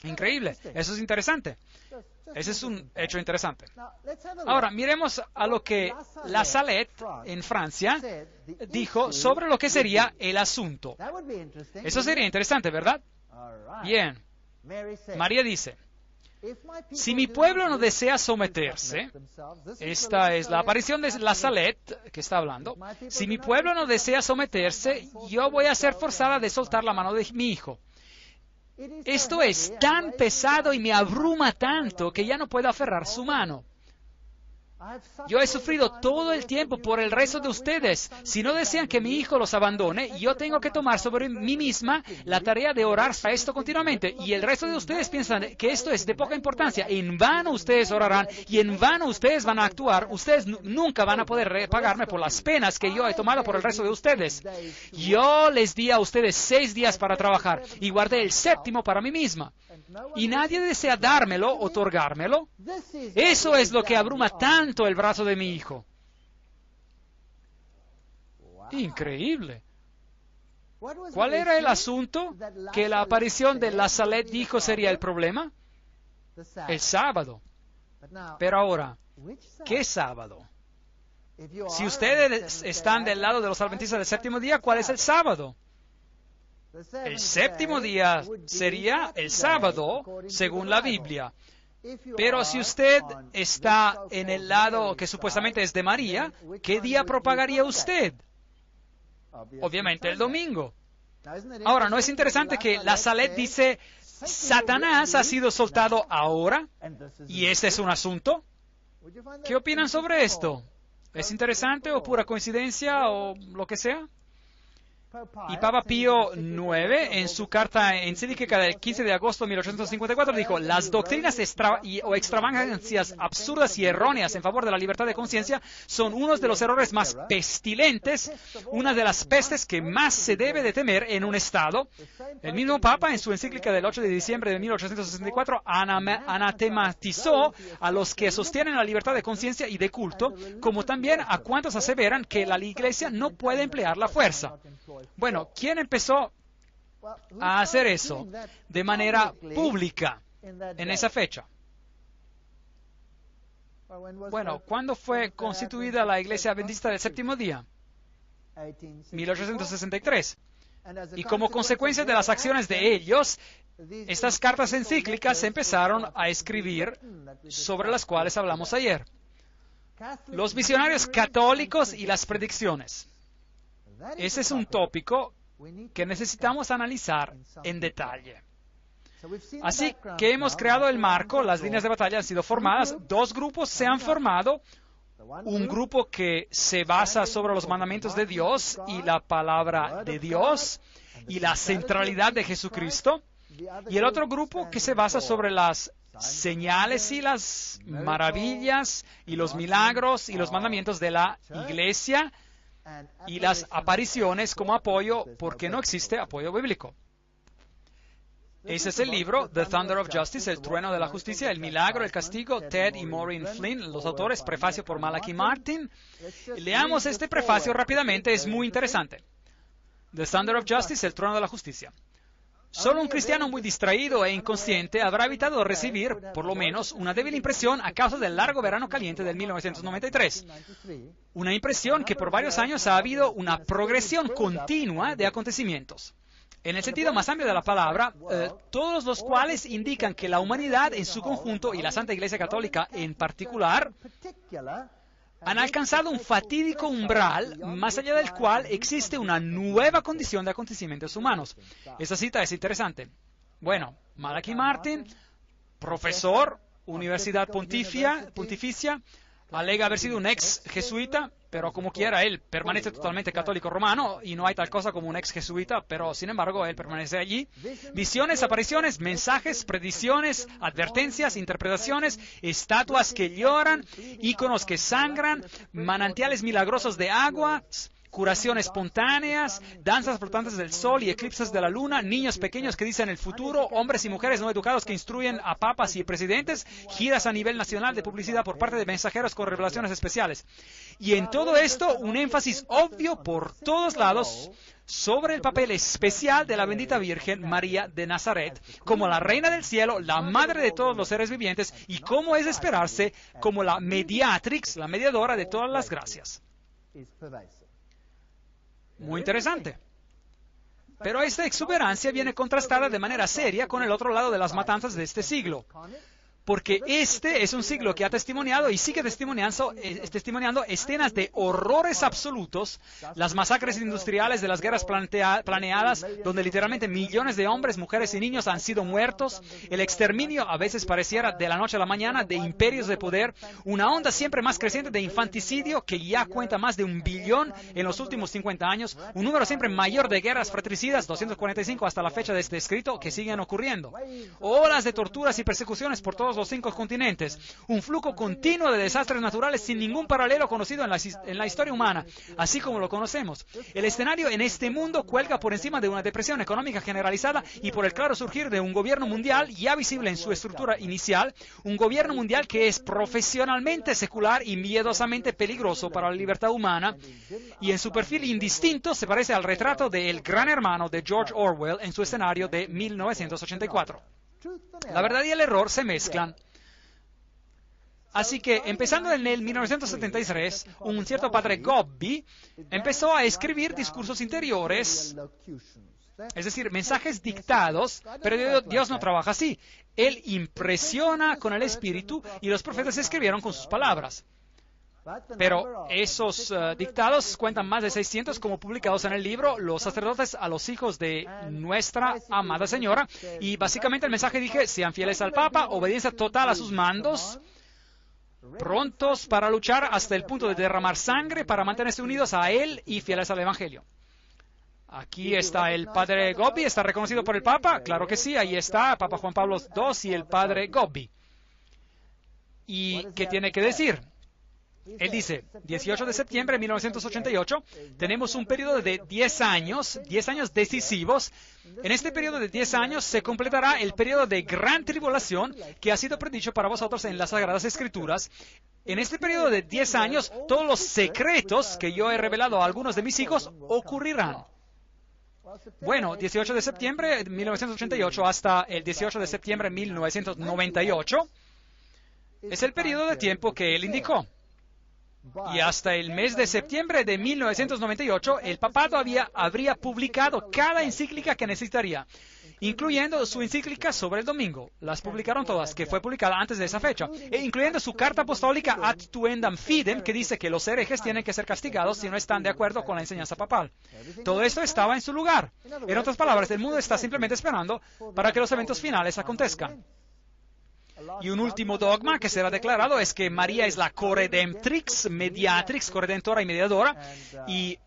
Increíble. Eso es interesante. Ese es un hecho interesante. Ahora, miremos a lo que la Salette en Francia dijo sobre lo que sería el asunto. Eso sería interesante, ¿verdad? Bien. María dice, si mi pueblo no desea someterse, esta es la aparición de la Salette que está hablando, si mi pueblo no desea someterse, yo voy a ser forzada de soltar la mano de mi hijo. Esto es tan pesado y me abruma tanto que ya no puedo aferrar su mano. Yo he sufrido todo el tiempo por el resto de ustedes. Si no desean que mi hijo los abandone, yo tengo que tomar sobre mí misma la tarea de orar para esto continuamente. Y el resto de ustedes piensan que esto es de poca importancia. En vano ustedes orarán y en vano ustedes van a actuar. Ustedes nunca van a poder pagarme por las penas que yo he tomado por el resto de ustedes. Yo les di a ustedes 6 días para trabajar y guardé el 7º para mí misma. Y nadie desea dármelo, otorgármelo. Eso es lo que abruma tanto el brazo de mi hijo. Increíble. ¿Cuál era el asunto que la aparición de la Salette dijo sería el problema? El sábado. Pero ahora, ¿qué sábado? Si ustedes están del lado de los adventistas del séptimo día, ¿cuál es el sábado? El séptimo día sería el sábado, según la Biblia. Pero si usted está en el lado que supuestamente es de María, ¿qué día propagaría usted? Obviamente el domingo. Ahora, ¿no es interesante que la Salette dice, Satanás ha sido soltado ahora? ¿Y este es un asunto? ¿Qué opinan sobre esto? ¿Es interesante o pura coincidencia o lo que sea? Y Papa Pío IX, en su carta encíclica del 15 de agosto de 1854, dijo: las doctrinas o extravagancias absurdas y erróneas en favor de la libertad de conciencia son unos de los errores más pestilentes, una de las pestes que más se debe de temer en un Estado. El mismo Papa, en su encíclica del 8 de diciembre de 1864, anatematizó a los que sostienen la libertad de conciencia y de culto, como también a cuantos aseveran que la Iglesia no puede emplear la fuerza. Bueno, ¿quién empezó a hacer eso de manera pública en esa fecha? Bueno, ¿cuándo fue constituida la Iglesia Adventista del Séptimo Día? 1863. Y como consecuencia de las acciones de ellos, estas cartas encíclicas se empezaron a escribir, sobre las cuales hablamos ayer. Los misionarios católicos y las predicciones. Ese es un tópico que necesitamos analizar en detalle. Así que hemos creado el marco, las líneas de batalla han sido formadas, dos grupos se han formado, un grupo que se basa sobre los mandamientos de Dios y la palabra de Dios y la centralidad de Jesucristo, y el otro grupo que se basa sobre las señales y las maravillas y los milagros y los mandamientos de la Iglesia y las apariciones como apoyo, porque no existe apoyo bíblico. Ese es el libro, The Thunder of Justice, El Trueno de la Justicia, El Milagro, el Castigo, Ted y Maureen Flynn, los autores, prefacio por Malachi Martin. Leamos este prefacio rápidamente, es muy interesante. The Thunder of Justice, El Trueno de la Justicia. Solo un cristiano muy distraído e inconsciente habrá evitado recibir, por lo menos, una débil impresión a causa del largo verano caliente del 1993. Una impresión que por varios años ha habido una progresión continua de acontecimientos. En el sentido más amplio de la palabra, todos los cuales indican que la humanidad en su conjunto y la Santa Iglesia Católica en particular han alcanzado un fatídico umbral más allá del cual existe una nueva condición de acontecimientos humanos. Esta cita es interesante. Bueno, Malachi Martin, profesor, Universidad Pontificia, alega haber sido un ex jesuita, pero como quiera, él permanece totalmente católico romano y no hay tal cosa como un ex jesuita, pero sin embargo, él permanece allí. Visiones, apariciones, mensajes, predicciones, advertencias, interpretaciones, estatuas que lloran, íconos que sangran, manantiales milagrosos de agua, curaciones espontáneas, danzas flotantes del sol y eclipses de la luna, niños pequeños que dicen el futuro, hombres y mujeres no educados que instruyen a papas y presidentes, giras a nivel nacional de publicidad por parte de mensajeros con revelaciones especiales. Y en todo esto, un énfasis obvio por todos lados sobre el papel especial de la bendita Virgen María de Nazaret, como la Reina del Cielo, la Madre de todos los seres vivientes, y como es de esperarse, como la mediatrix, la mediadora de todas las gracias. Muy interesante. Pero esta exuberancia viene contrastada de manera seria con el otro lado de las matanzas de este siglo. Porque este es un siglo que ha testimoniado y sigue testimoniando escenas de horrores absolutos, las masacres industriales de las guerras planeadas, donde literalmente millones de hombres, mujeres y niños han sido muertos, el exterminio, a veces pareciera de la noche a la mañana, de imperios de poder, una onda siempre más creciente de infanticidio que ya cuenta más de 1 billón en los últimos 50 años, un número siempre mayor de guerras fratricidas, 245 hasta la fecha de este escrito, que siguen ocurriendo, olas de torturas y persecuciones por todos los 5 continentes, un flujo continuo de desastres naturales sin ningún paralelo conocido en la historia humana, así como lo conocemos. El escenario en este mundo cuelga por encima de una depresión económica generalizada y por el claro surgir de un gobierno mundial ya visible en su estructura inicial, un gobierno mundial que es profesionalmente secular y miedosamente peligroso para la libertad humana, y en su perfil indistinto se parece al retrato de El Gran Hermano de George Orwell en su escenario de 1984. La verdad y el error se mezclan. Así que, empezando en el 1973, un cierto padre Gobbi empezó a escribir discursos interiores, es decir, mensajes dictados, pero Dios no trabaja así. Él impresiona con el Espíritu y los profetas escribieron con sus palabras. Pero esos dictados cuentan más de 600 como publicados en el libro Los sacerdotes a los hijos de nuestra amada Señora. Y básicamente el mensaje dije, sean fieles al Papa, obediencia total a sus mandos, prontos para luchar hasta el punto de derramar sangre para mantenerse unidos a Él y fieles al Evangelio. Aquí está el padre Gobbi, ¿está reconocido por el Papa? Claro que sí, ahí está, Papa Juan Pablo II y el padre Gobbi. ¿Y qué tiene que decir? Él dice, 18 de septiembre de 1988, tenemos un periodo de 10 años decisivos. En este periodo de 10 años se completará el periodo de gran tribulación que ha sido predicho para vosotros en las Sagradas Escrituras. En este periodo de 10 años, todos los secretos que yo he revelado a algunos de mis hijos ocurrirán. Bueno, 18 de septiembre de 1988 hasta el 18 de septiembre de 1998 es el periodo de tiempo que él indicó. Y hasta el mes de septiembre de 1998, el papado habría publicado cada encíclica que necesitaría, incluyendo su encíclica sobre el domingo. Las publicaron todas, que fue publicada antes de esa fecha, e incluyendo su carta apostólica Ad Tuendam Fidem, que dice que los herejes tienen que ser castigados si no están de acuerdo con la enseñanza papal. Todo esto estaba en su lugar. En otras palabras, el mundo está simplemente esperando para que los eventos finales acontezcan. Y un último dogma que será declarado es que María es la corredemptrix, mediatrix, corredentora y mediadora, y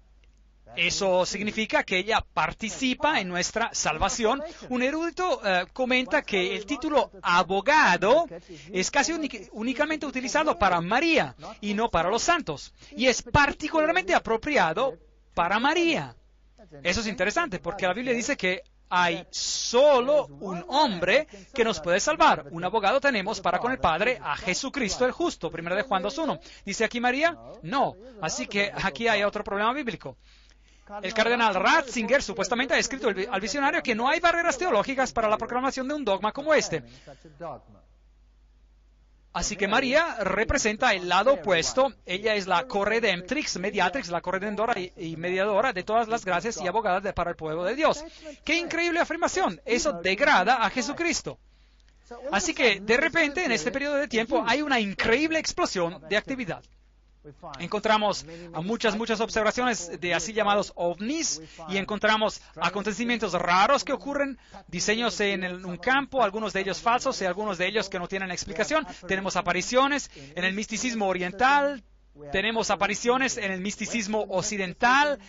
eso significa que ella participa en nuestra salvación. Un erudito comenta que el título abogado es casi únicamente utilizado para María y no para los santos, y es particularmente apropiado para María. Eso es interesante porque la Biblia dice que hay solo un hombre que nos puede salvar. Un abogado tenemos para con el Padre, a Jesucristo el justo. 1 de Juan 2:1. ¿Dice aquí María? No. Así que aquí hay otro problema bíblico. El cardenal Ratzinger supuestamente ha escrito al visionario que no hay barreras teológicas para la proclamación de un dogma como este. Así que María representa el lado opuesto. Ella es la corredemptrix, mediatrix, la corredentora y mediadora de todas las gracias y abogada para el pueblo de Dios. ¡Qué increíble afirmación! Eso degrada a Jesucristo. Así que, de repente, en este periodo de tiempo, hay una increíble explosión de actividad. Encontramos muchas observaciones de así llamados ovnis y encontramos acontecimientos raros que ocurren, diseños en un campo, algunos de ellos falsos y algunos de ellos que no tienen explicación. Tenemos apariciones en el misticismo oriental, tenemos apariciones en el misticismo occidental.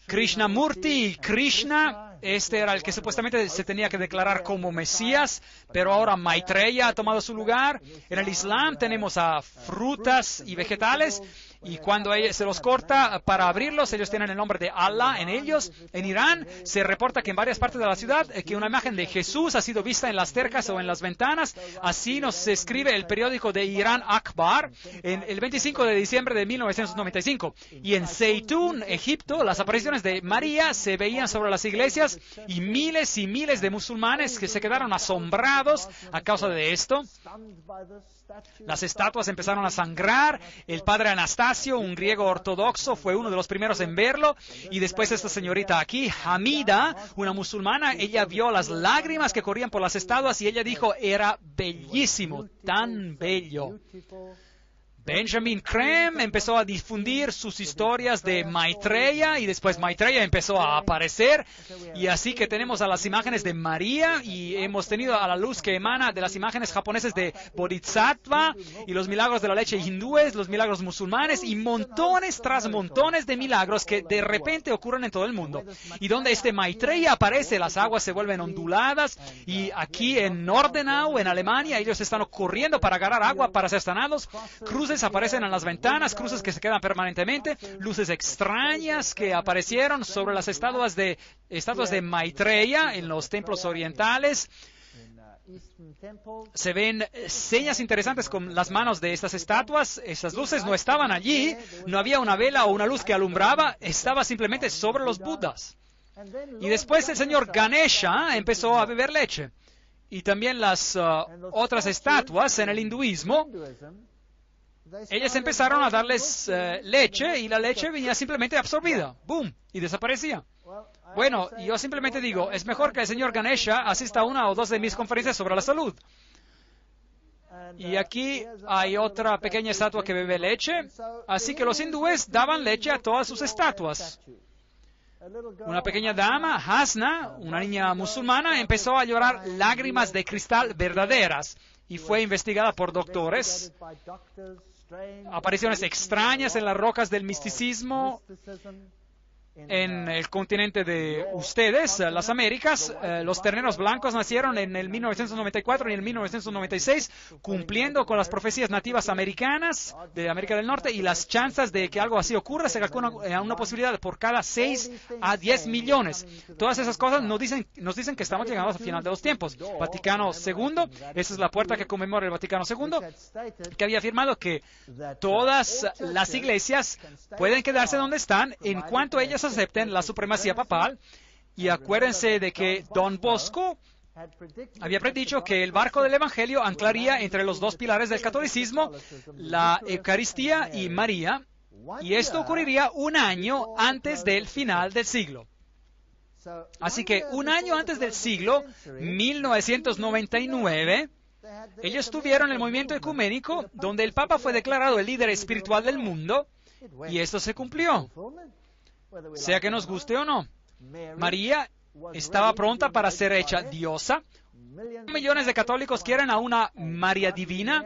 Krishnamurti y Krishna, este era el que supuestamente se tenía que declarar como Mesías, pero ahora Maitreya ha tomado su lugar. En el Islam tenemos a frutas y vegetales, y cuando se los corta para abrirlos, ellos tienen el nombre de Allah en ellos. En Irán se reporta que en varias partes de la ciudad que una imagen de Jesús ha sido vista en las cercas o en las ventanas. Así nos escribe el periódico de Irán Akbar en el 25 de diciembre de 1995. Y en Zeitún, Egipto, las apariciones de María se veían sobre las iglesias y miles de musulmanes que se quedaron asombrados a causa de esto. Las estatuas empezaron a sangrar. El padre Anastasio, un griego ortodoxo, fue uno de los primeros en verlo. Y después esta señorita aquí, Hamida, una musulmana, ella vio las lágrimas que corrían por las estatuas y ella dijo, era bellísimo, tan bello. Benjamin Creme empezó a difundir sus historias de Maitreya y después Maitreya empezó a aparecer y así que tenemos a las imágenes de María y hemos tenido a la luz que emana de las imágenes japonesas de Bodhisattva y los milagros de la leche hindúes, los milagros musulmanes y montones tras montones de milagros que de repente ocurren en todo el mundo. Y donde este Maitreya aparece, las aguas se vuelven onduladas y aquí en Nordenau, en Alemania, ellos están corriendo para agarrar agua para ser sanados. Cruces aparecen en las ventanas, cruces que se quedan permanentemente, luces extrañas que aparecieron sobre las estatuas de Maitreya en los templos orientales. Se ven señas interesantes con las manos de estas estatuas. Esas luces no estaban allí, no había una vela o una luz que alumbraba, estaba simplemente sobre los Budas. Y después el señor Ganesha empezó a beber leche. Y también las otras estatuas en el hinduismo, ellas empezaron a darles leche y la leche venía simplemente absorbida, ¡boom!, y desaparecía. Bueno, yo simplemente digo, es mejor que el señor Ganesha asista a una o dos de mis conferencias sobre la salud. Y aquí hay otra pequeña estatua que bebe leche, así que los hindúes daban leche a todas sus estatuas. Una pequeña dama, Hasna, una niña musulmana, empezó a llorar lágrimas de cristal verdaderas y fue investigada por doctores. Apariciones extrañas en las rocas del misticismo. en el continente de ustedes, las Américas. Los terneros blancos nacieron en el 1994 y en el 1996, cumpliendo con las profecías nativas americanas de América del Norte, y las chances de que algo así ocurra se calcula una posibilidad por cada 6 a 10 millones. Todas esas cosas nos dicen que estamos llegando al final de los tiempos. Vaticano II, esa es la puerta que conmemora el Vaticano II, que había afirmado que todas las iglesias pueden quedarse donde están en cuanto ellas acepten la supremacía papal. Y acuérdense de que Don Bosco había predicho que el barco del Evangelio anclaría entre los dos pilares del catolicismo, la Eucaristía y María, y esto ocurriría un año antes del final del siglo. Así que un año antes del siglo, 1999, ellos tuvieron el movimiento ecuménico donde el Papa fue declarado el líder espiritual del mundo, y esto se cumplió, sea que nos guste o no. María estaba pronta para ser hecha diosa. Millones de católicos quieren a una María divina,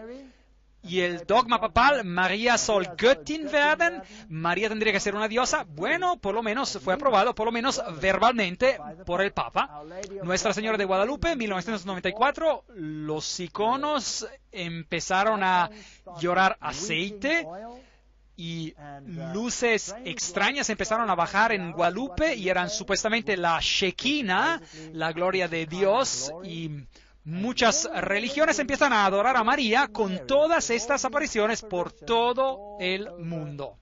y el dogma papal, María soll Göttin werden, María tendría que ser una diosa. Bueno, por lo menos fue aprobado, por lo menos verbalmente, por el Papa. Nuestra Señora de Guadalupe, 1994, los iconos empezaron a llorar aceite, y luces extrañas empezaron a bajar en Guadalupe, y eran supuestamente la Shekinah, la gloria de Dios, y muchas religiones empiezan a adorar a María con todas estas apariciones por todo el mundo.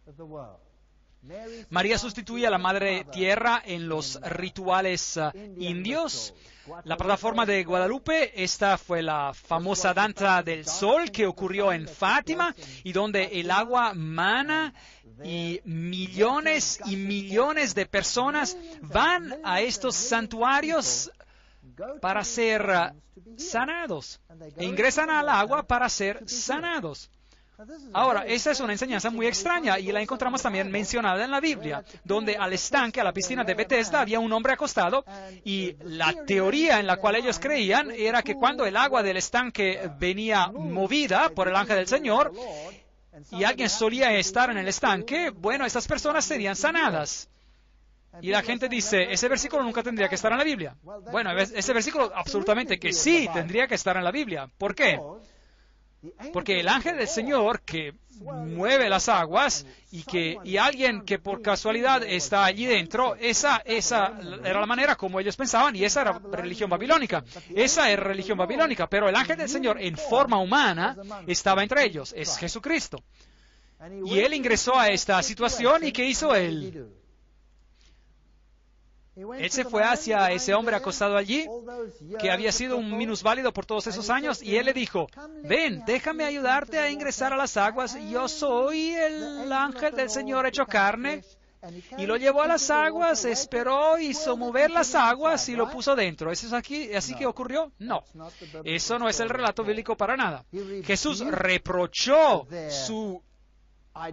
María sustituye a la Madre Tierra en los rituales indios. La plataforma de Guadalupe, esta fue la famosa danza del sol que ocurrió en Fátima, y donde el agua mana y millones de personas van a estos santuarios para ser sanados, e ingresan al agua para ser sanados. Ahora, esta es una enseñanza muy extraña, y la encontramos también mencionada en la Biblia, donde al estanque, a la piscina de Bethesda, había un hombre acostado, y la teoría en la cual ellos creían era que cuando el agua del estanque venía movida por el ángel del Señor, y alguien solía estar en el estanque, bueno, estas personas serían sanadas. Y la gente dice, ese versículo nunca tendría que estar en la Biblia. Bueno, ese versículo absolutamente que sí tendría que estar en la Biblia. ¿Por qué? Porque el ángel del Señor que mueve las aguas, y alguien que por casualidad está allí dentro, esa era la manera como ellos pensaban, y esa era religión babilónica. Esa es religión babilónica, pero el ángel del Señor en forma humana estaba entre ellos, es Jesucristo. Y él ingresó a esta situación, ¿y qué hizo él? Él se fue hacia ese hombre acostado allí, que había sido un minusválido por todos esos años, y él le dijo, ven, déjame ayudarte a ingresar a las aguas, yo soy el ángel del Señor hecho carne. Y lo llevó a las aguas, esperó, hizo mover las aguas y lo puso dentro. ¿Eso es así que ocurrió? No. Eso no es el relato bíblico para nada. Jesús reprochó su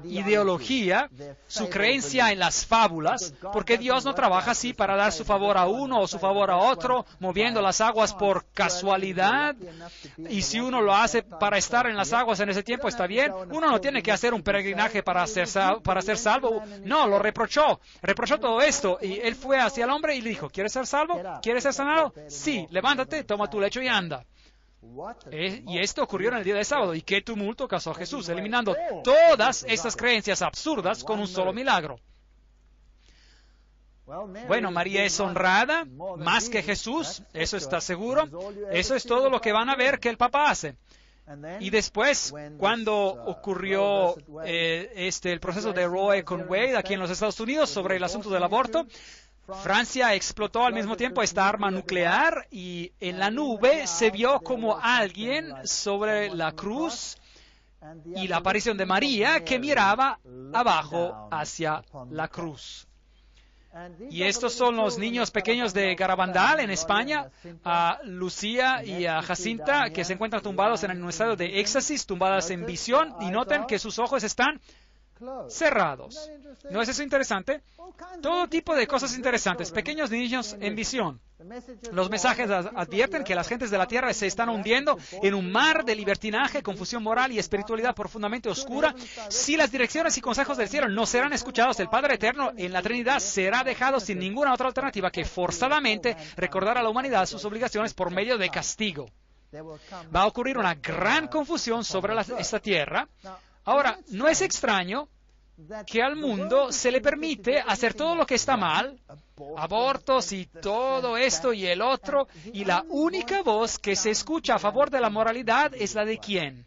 ideología, su creencia en las fábulas, porque Dios no trabaja así para dar su favor a uno o su favor a otro, moviendo las aguas por casualidad. Y si uno lo hace para estar en las aguas en ese tiempo, está bien. Uno no tiene que hacer un peregrinaje para ser salvo. No, lo reprochó todo esto, y él fue hacia el hombre y le dijo, ¿quieres ser salvo? ¿Quieres ser sanado? Sí, levántate, toma tu lecho y anda. Y esto ocurrió en el día de sábado. ¿Y qué tumulto causó Jesús, eliminando todas estas creencias absurdas con un solo milagro? Bueno, María es honrada más que Jesús, eso está seguro. Eso es todo lo que van a ver que el Papa hace. Y después, cuando ocurrió el proceso de Roe con Wade aquí en los Estados Unidos sobre el asunto del aborto, Francia explotó al mismo tiempo esta arma nuclear, y en la nube se vio como alguien sobre la cruz, y la aparición de María que miraba abajo hacia la cruz. Y estos son los niños pequeños de Garabandal, en España, a Lucía y a Jacinta, que se encuentran tumbados en un estado de éxtasis, tumbadas en visión, y noten que sus ojos están cerrados. ¿No es eso interesante? Todo tipo de cosas interesantes. Pequeños niños en visión. Los mensajes advierten que las gentes de la tierra se están hundiendo en un mar de libertinaje, confusión moral y espiritualidad profundamente oscura. Si las direcciones y consejos del cielo no serán escuchados, el Padre Eterno en la Trinidad será dejado sin ninguna otra alternativa que forzadamente recordar a la humanidad sus obligaciones por medio de castigo. Va a ocurrir una gran confusión sobre esta tierra. Ahora, no es extraño que al mundo se le permite hacer todo lo que está mal, abortos y todo esto y el otro, y la única voz que se escucha a favor de la moralidad es la de ¿quién?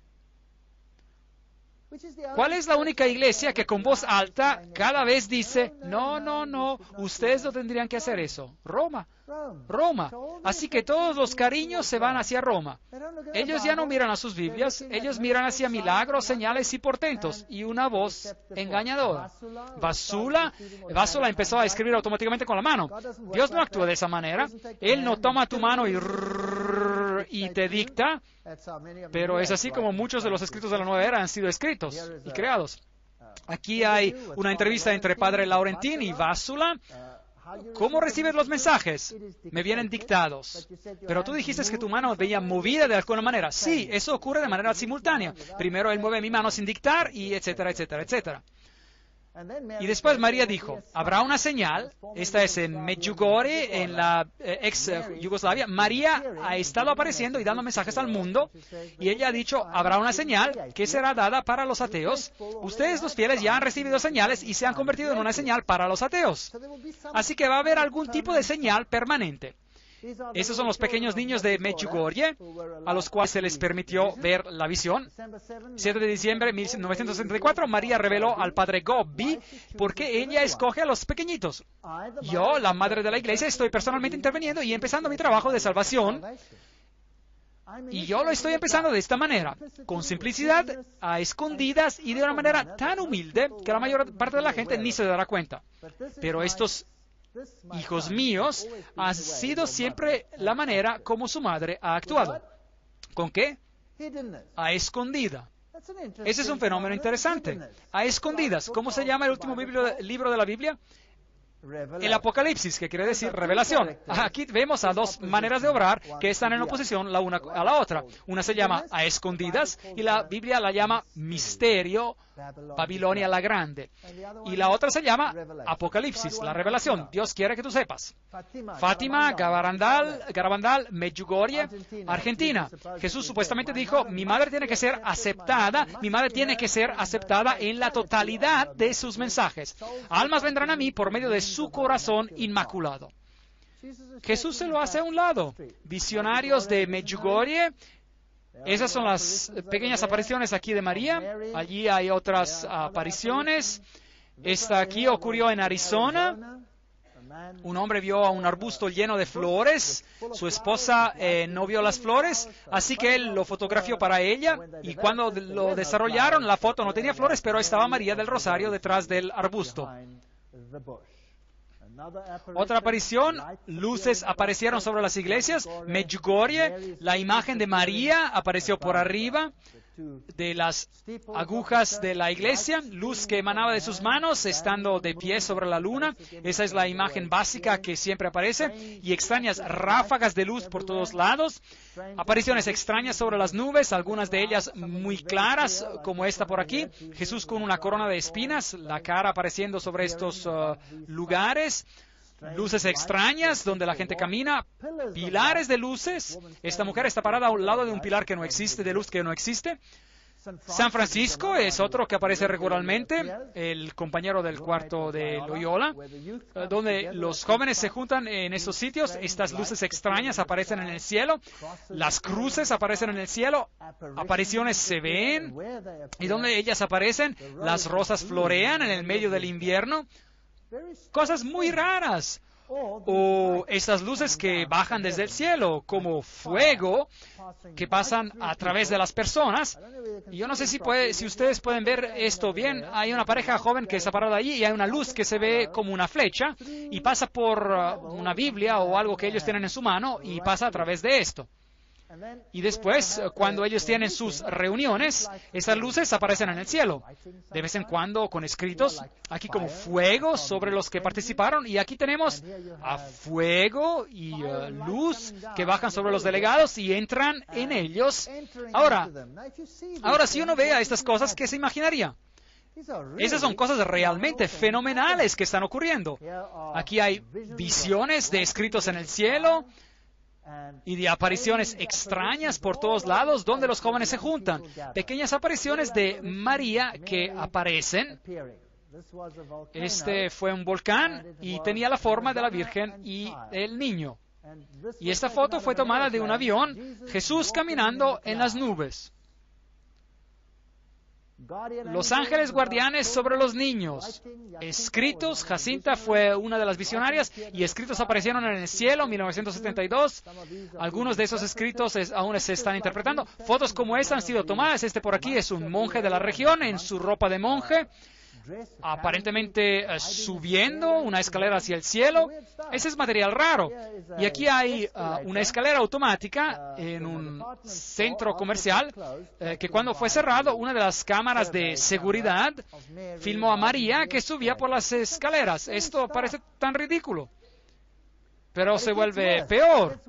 ¿Cuál es la única iglesia que con voz alta cada vez dice, no, ustedes no tendrían que hacer eso? Roma. Así que todos los cariños se van hacia Roma. Ellos ya no miran a sus Biblias, ellos miran hacia milagros, señales y portentos, y una voz engañadora. Vasula empezó a escribir automáticamente con la mano. Dios no actúa de esa manera. Él no toma tu mano y te dicta, pero es así como muchos de los escritos de la Nueva Era han sido escritos y creados. Aquí hay una entrevista entre Padre Laurentin y Vasula. ¿Cómo recibes los mensajes? Me vienen dictados. Pero tú dijiste que tu mano veía movida de alguna manera. Sí, eso ocurre de manera simultánea. Primero él mueve mi mano sin dictar y etcétera, etcétera, etcétera. Y después María dijo, habrá una señal. Esta es en Medjugorje, en la ex Yugoslavia. María ha estado apareciendo y dando mensajes al mundo. Y ella ha dicho, habrá una señal que será dada para los ateos. Ustedes los fieles ya han recibido señales y se han convertido en una señal para los ateos. Así que va a haber algún tipo de señal permanente. Esos son los pequeños niños de Medjugorje, a los cuales se les permitió ver la visión. 7 de diciembre de 1964, María reveló al padre Gobbi por qué ella escoge a los pequeñitos. Yo, la madre de la iglesia, estoy personalmente interviniendo y empezando mi trabajo de salvación. Y yo lo estoy empezando de esta manera, con simplicidad, a escondidas y de una manera tan humilde que la mayor parte de la gente ni se dará cuenta. Pero estos hijos míos ha sido siempre la manera como su madre ha actuado. ¿Con qué? A escondida. Ese es un fenómeno interesante. A escondidas. ¿Cómo se llama el último libro de la Biblia? El Apocalipsis, que quiere decir revelación. Aquí vemos a dos maneras de obrar que están en oposición la una a la otra. Una se llama a escondidas y la Biblia la llama misterio, Babilonia la Grande. Y la otra se llama Apocalipsis, la revelación. Dios quiere que tú sepas. Fátima, Garabandal, Medjugorje, Argentina. Jesús supuestamente dijo, mi madre tiene que ser aceptada en la totalidad de sus mensajes. Almas vendrán a mí por medio de su corazón inmaculado. Jesús se lo hace a un lado. Visionarios de Medjugorje. Esas son las pequeñas apariciones aquí de María. Allí hay otras apariciones. Esta aquí ocurrió en Arizona. Un hombre vio a un arbusto lleno de flores. Su esposa no vio las flores, así que él lo fotografió para ella. Y cuando lo desarrollaron, la foto no tenía flores, pero estaba María del Rosario detrás del arbusto. Otra aparición, luces aparecieron sobre las iglesias. Medjugorje, la imagen de María apareció por arriba de las agujas de la iglesia, luz que emanaba de sus manos estando de pie sobre la luna. Esa es la imagen básica que siempre aparece, y extrañas ráfagas de luz por todos lados, apariciones extrañas sobre las nubes, algunas de ellas muy claras, como esta por aquí, Jesús con una corona de espinas, la cara apareciendo sobre estos lugares. Luces extrañas donde la gente camina, pilares de luces. Esta mujer está parada a un lado de un pilar que no existe, de luz que no existe. San Francisco es otro que aparece regularmente, el compañero del cuarto de Loyola, donde los jóvenes se juntan en estos sitios. Estas luces extrañas aparecen en el cielo, las cruces aparecen en el cielo, apariciones se ven, y donde ellas aparecen, las rosas florean en el medio del invierno. Cosas muy raras. O estas luces que bajan desde el cielo, como fuego, que pasan a través de las personas. Y yo no sé si ustedes pueden ver esto bien. Hay una pareja joven que está parada allí y hay una luz que se ve como una flecha y pasa por una Biblia o algo que ellos tienen en su mano y pasa a través de esto. Y después, cuando ellos tienen sus reuniones, esas luces aparecen en el cielo. De vez en cuando con escritos, aquí como fuego sobre los que participaron. Y aquí tenemos a fuego y luz que bajan sobre los delegados y entran en ellos. Ahora, si uno vea estas cosas, ¿qué se imaginaría? Esas son cosas realmente fenomenales que están ocurriendo. Aquí hay visiones de escritos en el cielo y de apariciones extrañas por todos lados donde los jóvenes se juntan. Pequeñas apariciones de María que aparecen. Este fue un volcán y tenía la forma de la Virgen y el niño. Y esta foto fue tomada de un avión, Jesús caminando en las nubes. Los ángeles guardianes sobre los niños. Escritos, Jacinta fue una de las visionarias y escritos aparecieron en el cielo en 1972. Algunos de esos escritos aún se están interpretando. Fotos como esta han sido tomadas. Este por aquí es un monje de la región en su ropa de monje, aparentemente subiendo una escalera hacia el cielo. Ese es material raro. Y aquí hay una escalera automática en un centro comercial que cuando fue cerrado, una de las cámaras de seguridad filmó a María que subía por las escaleras. Esto parece tan ridículo, pero se vuelve peor.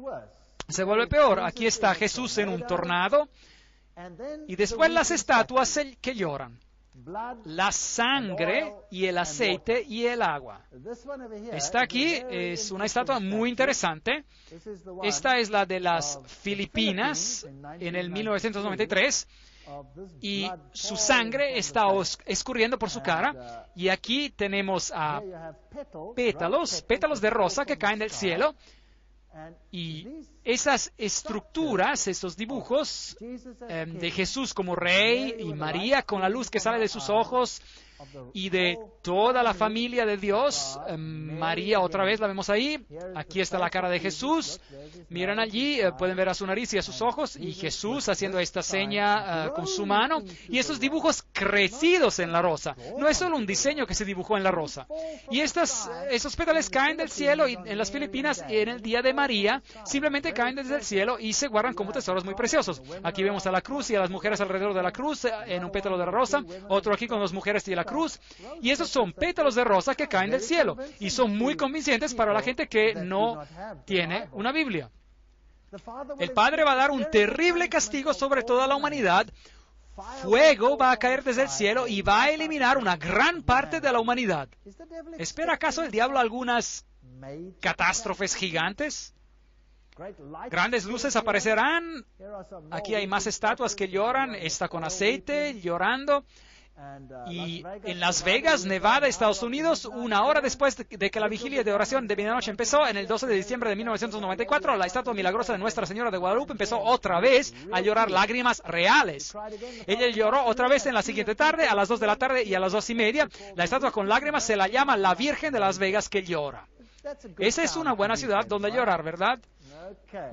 Se vuelve peor. Aquí está Jesús en un tornado y después las estatuas que lloran. La sangre y el aceite y el agua. Esta aquí es una estatua muy interesante. Esta es la de las Filipinas en el 1993. Y su sangre está escurriendo por su cara. Y aquí tenemos pétalos de rosa que caen del cielo. Y esas estructuras, esos dibujos de Jesús como rey y María con la luz que sale de sus ojos y de toda la familia de Dios. María otra vez la vemos ahí. Aquí está la cara de Jesús. Miren allí, pueden ver a su nariz y a sus ojos. Y Jesús haciendo esta seña con su mano. Y esos dibujos crecidos en la rosa. No es solo un diseño que se dibujó en la rosa. Y esos pétalos caen del cielo y en las Filipinas en el día de María. Simplemente caen desde el cielo y se guardan como tesoros muy preciosos. Aquí vemos a la cruz y a las mujeres alrededor de la cruz en un pétalo de la rosa. Otro aquí con las mujeres y la cruz. Y esos son pétalos de rosa que caen del cielo y son muy convincentes para la gente que no tiene una Biblia. El Padre va a dar un terrible castigo sobre toda la humanidad. Fuego va a caer desde el cielo y va a eliminar una gran parte de la humanidad. ¿Espera acaso el diablo algunas catástrofes gigantes? Grandes luces aparecerán. Aquí hay más estatuas que lloran. Esta con aceite llorando. Y en Las Vegas, Nevada, Estados Unidos, una hora después de que la vigilia de oración de medianoche empezó, en el 12 de diciembre de 1994, la estatua milagrosa de Nuestra Señora de Guadalupe empezó otra vez a llorar lágrimas reales. Ella lloró otra vez en la siguiente tarde, a las 2 de la tarde y a las 2:30. La estatua con lágrimas se la llama la Virgen de Las Vegas que llora. Esa es una buena ciudad donde llorar, ¿verdad?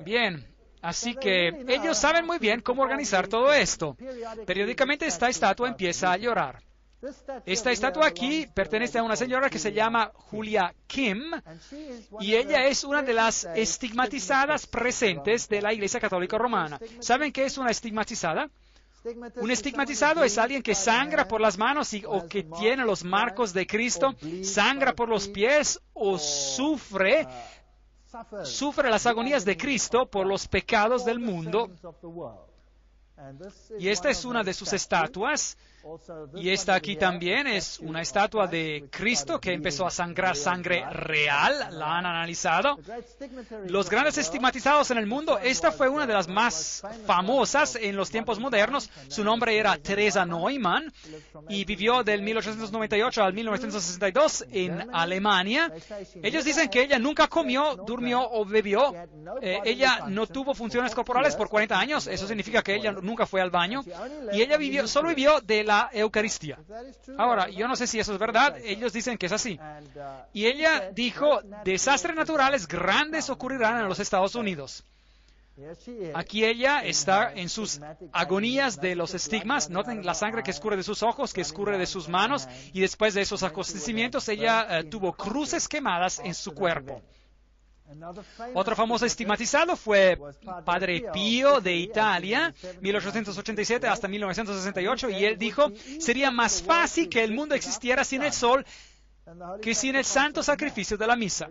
Bien. Así que ellos saben muy bien cómo organizar todo esto. Periódicamente esta estatua empieza a llorar. Esta estatua aquí pertenece a una señora que se llama Julia Kim y ella es una de las estigmatizadas presentes de la Iglesia Católica Romana. ¿Saben qué es una estigmatizada? Un estigmatizado es alguien que sangra por las manos o que tiene los marcos de Cristo, sangra por los pies o sufre las agonías de Cristo por los pecados del mundo. Y esta es una de sus estatuas. Y esta aquí también es una estatua de Cristo que empezó a sangrar sangre real. La han analizado. Los grandes estigmatizados en el mundo, esta fue una de las más famosas en los tiempos modernos. Su nombre era Teresa Neumann y vivió del 1898 al 1962 en Alemania. Ellos dicen que ella nunca comió, durmió o bebió. Ella no tuvo funciones corporales por 40 años. Eso significa que ella nunca fue al baño. Y ella solo vivió de la Eucaristía. Ahora, yo no sé si eso es verdad, ellos dicen que es así. Y ella dijo, desastres naturales grandes ocurrirán en los Estados Unidos. Aquí ella está en sus agonías de los estigmas. Noten la sangre que escurre de sus ojos, que escurre de sus manos, y después de esos acontecimientos ella tuvo cruces quemadas en su cuerpo. Otro famoso estigmatizado fue Padre Pío de Italia, 1887 hasta 1968, y él dijo, sería más fácil que el mundo existiera sin el sol que sin el santo sacrificio de la misa.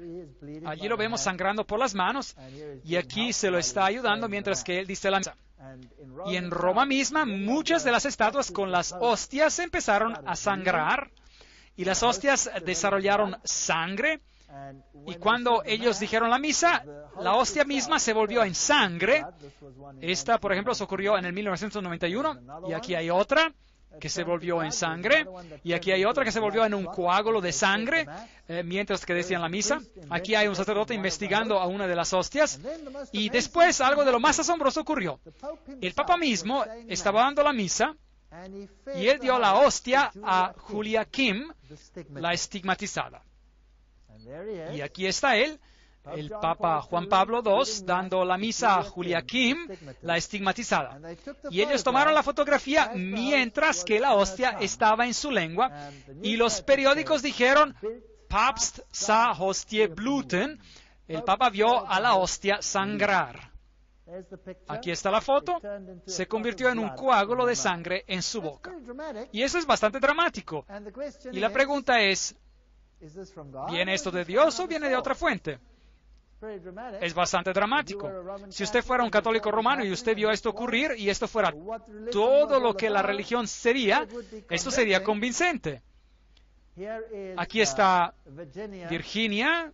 Allí lo vemos sangrando por las manos, y aquí se lo está ayudando mientras que él dice la misa. Y en Roma misma, muchas de las estatuas con las hostias empezaron a sangrar, y las hostias desarrollaron sangre, y cuando ellos dijeron la misa, la hostia misma se volvió en sangre. Esta, por ejemplo, se ocurrió en el 1991, y aquí hay otra que se volvió en sangre, y aquí hay otra que se volvió en un coágulo de sangre, mientras que decían la misa. Aquí hay un sacerdote investigando a una de las hostias, y después algo de lo más asombroso ocurrió. El Papa mismo estaba dando la misa, y él dio la hostia a Joachim, la estigmatizada. Y aquí está él, el Papa Juan Pablo II, dando la misa a Joachim, la estigmatizada. Y ellos tomaron la fotografía mientras que la hostia estaba en su lengua, y los periódicos dijeron, Papst sah Hostie bluten, el Papa vio a la hostia sangrar. Aquí está la foto, se convirtió en un coágulo de sangre en su boca. Y eso es bastante dramático. Y la pregunta es, ¿viene esto de Dios o viene de otra fuente? Es bastante dramático. Si usted fuera un católico romano y usted vio esto ocurrir y esto fuera todo lo que la religión sería, esto sería convincente. Aquí está Virginia.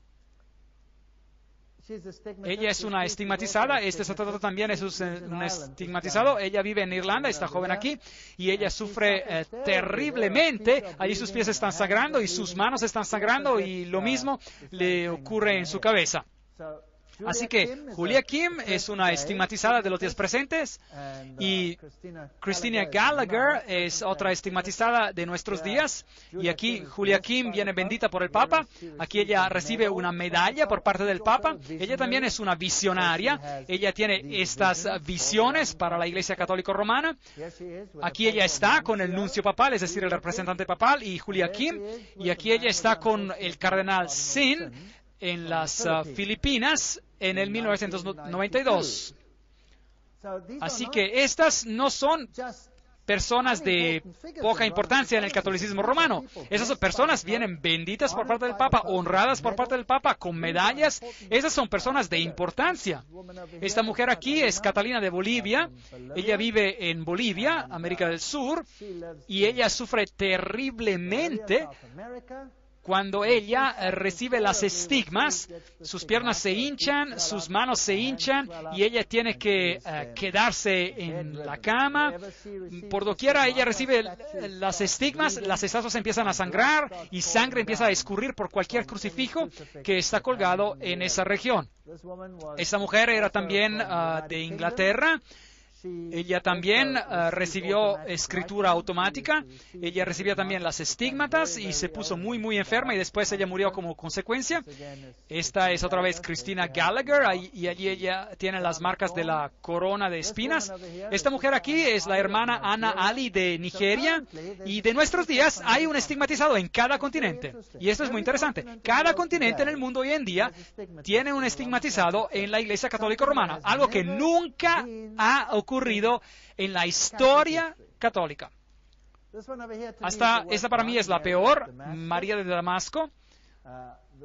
Ella es una estigmatizada. Este sacerdote también es un estigmatizado. Ella vive en Irlanda, esta joven aquí, y ella sufre terriblemente. Allí sus pies están sangrando y sus manos están sangrando, y lo mismo le ocurre en su cabeza. Así que Joachim es una estigmatizada de los días presentes, y Christina Gallagher es otra estigmatizada de nuestros días. Y aquí Joachim viene bendita por el Papa. Aquí ella recibe una medalla por parte del Papa. Ella también es una visionaria. Ella tiene estas visiones para la Iglesia Católica Romana. Aquí ella está con el nuncio papal, es decir, el representante papal, y Joachim. Y aquí ella está con el cardenal Sin en las Filipinas en el 1992. Así que estas no son personas de poca importancia en el catolicismo romano. Esas personas vienen benditas por parte del Papa, honradas por parte del Papa, con medallas. Esas son personas de importancia. Esta mujer aquí es Catalina de Bolivia. Ella vive en Bolivia, América del Sur, y ella sufre terriblemente cuando ella recibe las estigmas. Sus piernas se hinchan, sus manos se hinchan, y ella tiene que quedarse en la cama. Por doquiera ella recibe las estigmas, las estatuas empiezan a sangrar, y sangre empieza a escurrir por cualquier crucifijo que está colgado en esa región. Esta mujer era también de Inglaterra. Ella también recibió escritura automática. Ella recibía también las estigmatas y se puso muy, muy enferma, y después ella murió como consecuencia. Esta es otra vez Christina Gallagher, y allí ella tiene las marcas de la corona de espinas. Esta mujer aquí es la hermana Ana Ali de Nigeria, y de nuestros días hay un estigmatizado en cada continente. Y esto es muy interesante. Cada continente en el mundo hoy en día tiene un estigmatizado en la Iglesia Católica Romana, algo que nunca ha ocurrido en la historia católica. Esta para mí es la peor, María de Damasco.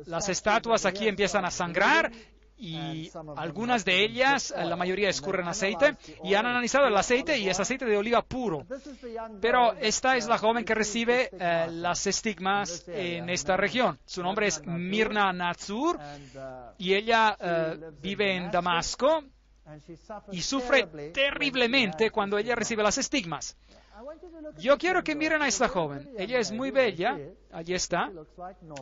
Las estatuas aquí empiezan a sangrar, y algunas de ellas, la mayoría escurren aceite, y han analizado el aceite, y es aceite de oliva puro. Pero esta es la joven que recibe las estigmas en esta región. Su nombre es Mirna Natsur, y ella vive en Damasco, y sufre terriblemente cuando ella recibe las estigmas. Yo quiero que miren a esta joven. Ella es muy bella. Allí está.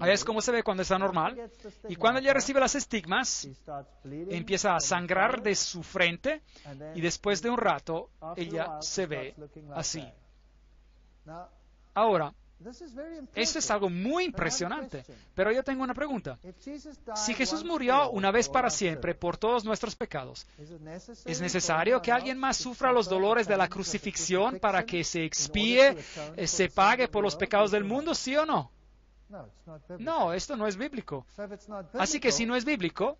Ahí es como se ve cuando está normal. Y cuando ella recibe las estigmas, empieza a sangrar de su frente, y después de un rato, ella se ve así. Ahora, esto es algo muy impresionante, pero yo tengo una pregunta. Si Jesús murió una vez para siempre por todos nuestros pecados, ¿es necesario que alguien más sufra los dolores de la crucifixión para que se expíe, se pague por los pecados del mundo, sí o no? No, esto no es bíblico. Así que si no es bíblico,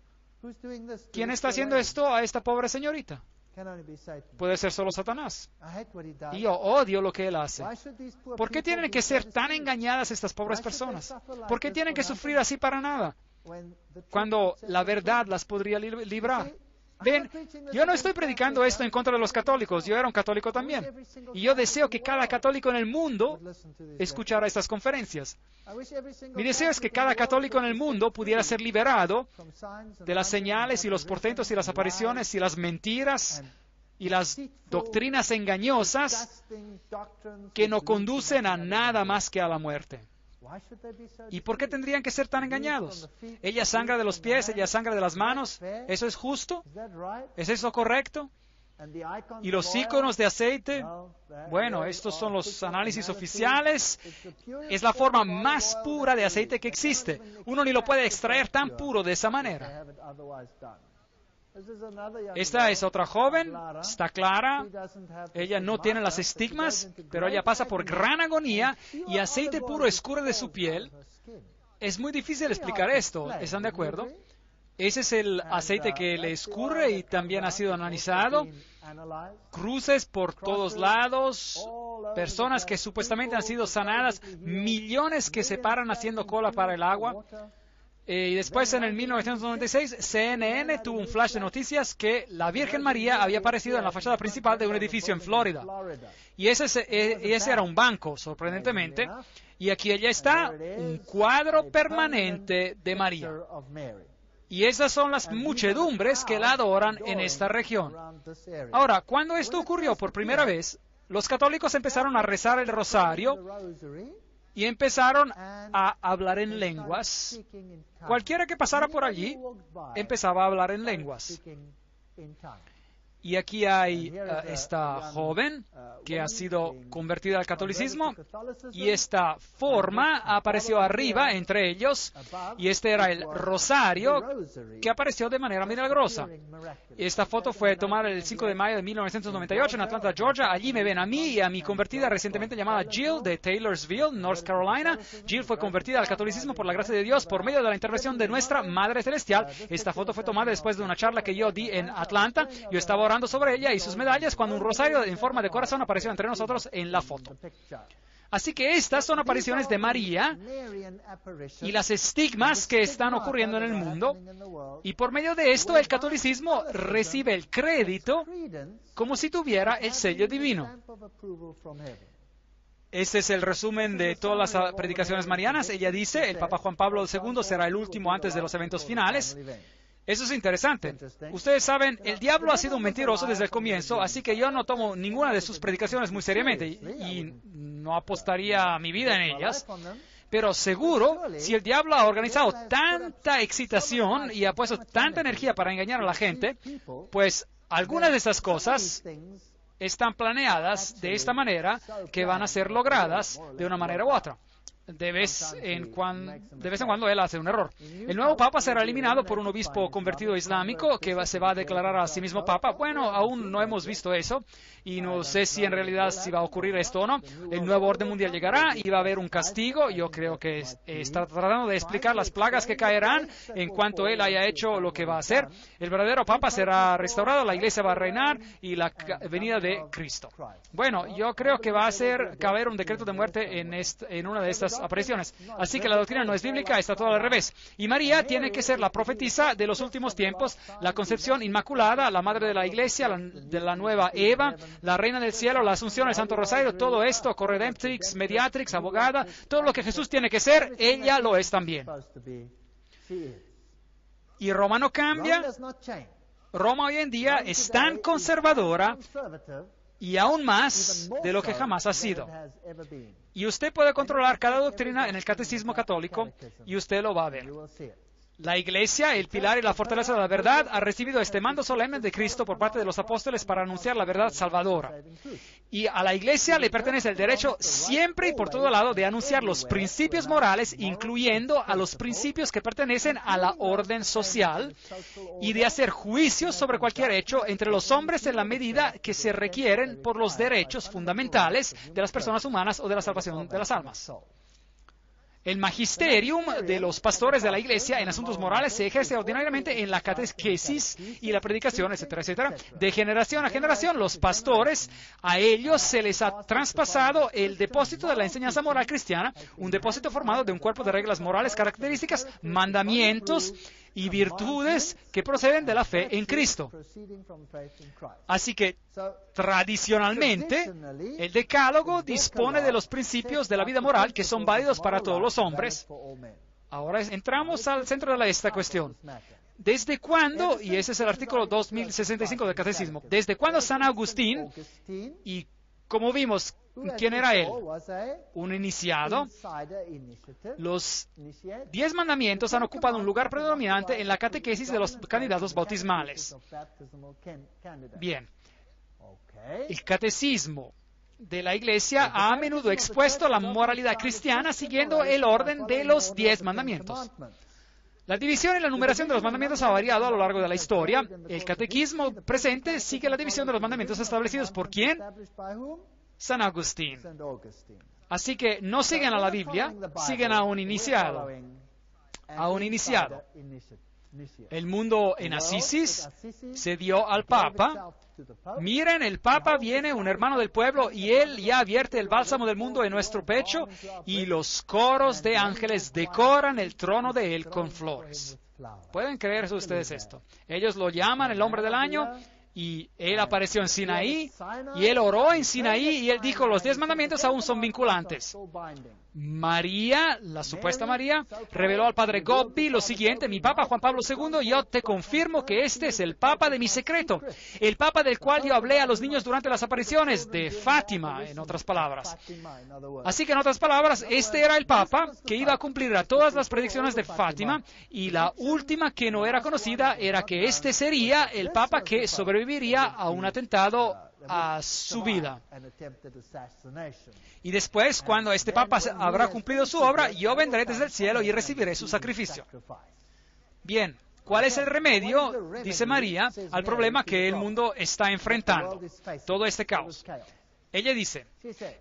¿Quién está haciendo esto a esta pobre señorita? Puede ser solo Satanás. Y yo odio lo que él hace. ¿Por qué tienen que ser tan engañadas estas pobres personas? ¿Por qué tienen que sufrir así para nada? Cuando la verdad las podría librar. Ven, yo no estoy predicando esto en contra de los católicos. Yo era un católico también. Y yo deseo que cada católico en el mundo escuchara estas conferencias. Mi deseo es que cada católico en el mundo pudiera ser liberado de las señales y los portentos y las apariciones y las mentiras y las doctrinas engañosas que no conducen a nada más que a la muerte. ¿Y por qué tendrían que ser tan engañados? Ella sangra de los pies, ella sangra de las manos. ¿Eso es justo? ¿Es eso correcto? ¿Y los íconos de aceite? Bueno, estos son los análisis oficiales. Es la forma más pura de aceite que existe. Uno ni lo puede extraer tan puro de esa manera. Esta es otra joven, está clara, ella no tiene las estigmas, pero ella pasa por gran agonía y aceite puro escurre de su piel. Es muy difícil explicar esto, ¿están de acuerdo? Ese es el aceite que le escurre y también ha sido analizado. Cruces por todos lados, personas que supuestamente han sido sanadas, millones que se paran haciendo cola para el agua. Y después, en el 1996, CNN tuvo un flash de noticias que la Virgen María había aparecido en la fachada principal de un edificio en Florida. Y ese era un banco, sorprendentemente. Y aquí ella está, un cuadro permanente de María. Y esas son las muchedumbres que la adoran en esta región. Ahora, cuando esto ocurrió por primera vez, los católicos empezaron a rezar el rosario y empezaron a hablar en lenguas. Cualquiera que pasara por allí empezaba a hablar en lenguas. Y aquí hay esta joven que ha sido convertida al catolicismo y esta forma apareció arriba entre ellos y este era el rosario que apareció de manera milagrosa. Esta foto fue tomada el 5 de mayo de 1998 en Atlanta, Georgia. Allí me ven a mí y a mi convertida recientemente llamada Jill de Taylorsville, North Carolina. Jill fue convertida al catolicismo por la gracia de Dios por medio de la intervención de nuestra Madre Celestial. Esta foto fue tomada después de una charla que yo di en Atlanta. Yo estaba orando sobre ella y sus medallas cuando un rosario en forma de corazón apareció entre nosotros en la foto. Así que estas son apariciones de María y las estigmas que están ocurriendo en el mundo. Y por medio de esto el catolicismo recibe el crédito como si tuviera el sello divino. Este es el resumen de todas las predicaciones marianas. Ella dice, el Papa Juan Pablo II será el último antes de los eventos finales. Eso es interesante. Ustedes saben, el diablo ha sido un mentiroso desde el comienzo, así que yo no tomo ninguna de sus predicaciones muy seriamente y no apostaría mi vida en ellas. Pero seguro, si el diablo ha organizado tanta excitación y ha puesto tanta energía para engañar a la gente, pues algunas de estas cosas están planeadas de esta manera que van a ser logradas de una manera u otra. De vez en cuando él hace un error. El nuevo papa será eliminado por un obispo convertido islámico que se va a declarar a sí mismo papa. Bueno, aún no hemos visto eso y no sé si en realidad si va a ocurrir esto o no. El nuevo orden mundial llegará y va a haber un castigo. Yo creo que está tratando de explicar las plagas que caerán en cuanto él haya hecho lo que va a hacer. El verdadero papa será restaurado, la iglesia va a reinar y la venida de Cristo. Bueno, yo creo que va a haber un decreto de muerte en una de estas apariciones. Así que la doctrina no es bíblica, está todo al revés. Y María tiene que ser la profetisa de los últimos tiempos, la concepción inmaculada, la madre de la iglesia, de la nueva Eva, la reina del cielo, la asunción, el Santo Rosario, todo esto, corredemptrix, mediatrix, abogada, todo lo que Jesús tiene que ser, ella lo es también. Y Roma no cambia. Roma hoy en día es tan conservadora y aún más de lo que jamás ha sido. Y usted puede controlar cada doctrina en el catecismo católico y usted lo va a ver. La Iglesia, el pilar y la fortaleza de la verdad, ha recibido este mando solemne de Cristo por parte de los apóstoles para anunciar la verdad salvadora. Y a la Iglesia le pertenece el derecho siempre y por todo lado de anunciar los principios morales, incluyendo a los principios que pertenecen a la orden social, y de hacer juicios sobre cualquier hecho entre los hombres en la medida que se requieren por los derechos fundamentales de las personas humanas o de la salvación de las almas. El magisterium de los pastores de la iglesia en asuntos morales se ejerce ordinariamente en la catequesis y la predicación, etcétera, etcétera. De generación a generación, los pastores, a ellos se les ha traspasado el depósito de la enseñanza moral cristiana, un depósito formado de un cuerpo de reglas morales características, mandamientos y virtudes que proceden de la fe en Cristo. Así que, tradicionalmente, el Decálogo dispone de los principios de la vida moral que son válidos para todos los hombres. Ahora entramos al centro de esta cuestión. ¿Desde cuándo, y ese es el artículo 2065 del Catecismo, desde cuándo San Agustín, y como vimos, ¿quién era él? Un iniciado. Los 10 mandamientos han ocupado un lugar predominante en la catequesis de los candidatos bautismales. Bien. El catecismo de la Iglesia ha a menudo expuesto la moralidad cristiana siguiendo el orden de los 10 mandamientos. La división y la numeración de los mandamientos ha variado a lo largo de la historia. El catequismo presente sigue la división de los mandamientos establecidos por ¿quién? San Agustín. Así que no siguen a la Biblia, siguen a un iniciado. A un iniciado. El mundo en Asís se dio al Papa. Miren, el Papa viene, un hermano del pueblo, y él ya vierte el bálsamo del mundo en nuestro pecho, y los coros de ángeles decoran el trono de él con flores. ¿Pueden creer ustedes esto? Ellos lo llaman el hombre del año, y él apareció en Sinaí, y él oró en Sinaí, y él dijo, los 10 mandamientos aún son vinculantes. María, la supuesta María, reveló al padre Gobbi lo siguiente: mi Papa Juan Pablo II, yo te confirmo que este es el Papa de mi secreto, el Papa del cual yo hablé a los niños durante las apariciones, de Fátima, en otras palabras. Así que, en otras palabras, este era el Papa que iba a cumplir a todas las predicciones de Fátima, y la última que no era conocida era que este sería el Papa que sobreviviría a un atentado a su vida. Y después, cuando este Papa habrá cumplido su obra, yo vendré desde el cielo y recibiré su sacrificio. Bien, ¿cuál es el remedio, dice María, al problema que el mundo está enfrentando? Todo este caos. Ella dice,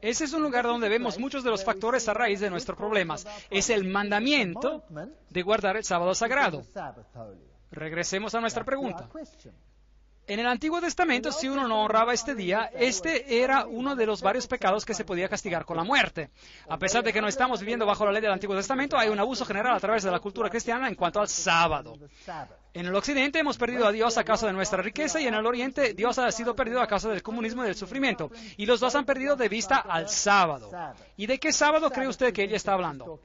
ese es un lugar donde vemos muchos de los factores a raíz de nuestros problemas. Es el mandamiento de guardar el sábado sagrado. Regresemos a nuestra pregunta. En el Antiguo Testamento, si uno no honraba este día, este era uno de los varios pecados que se podía castigar con la muerte. A pesar de que no estamos viviendo bajo la ley del Antiguo Testamento, hay un abuso general a través de la cultura cristiana en cuanto al sábado. En el Occidente hemos perdido a Dios a causa de nuestra riqueza, y en el Oriente Dios ha sido perdido a causa del comunismo y del sufrimiento. Y los dos han perdido de vista al sábado. ¿Y de qué sábado cree usted que ella está hablando?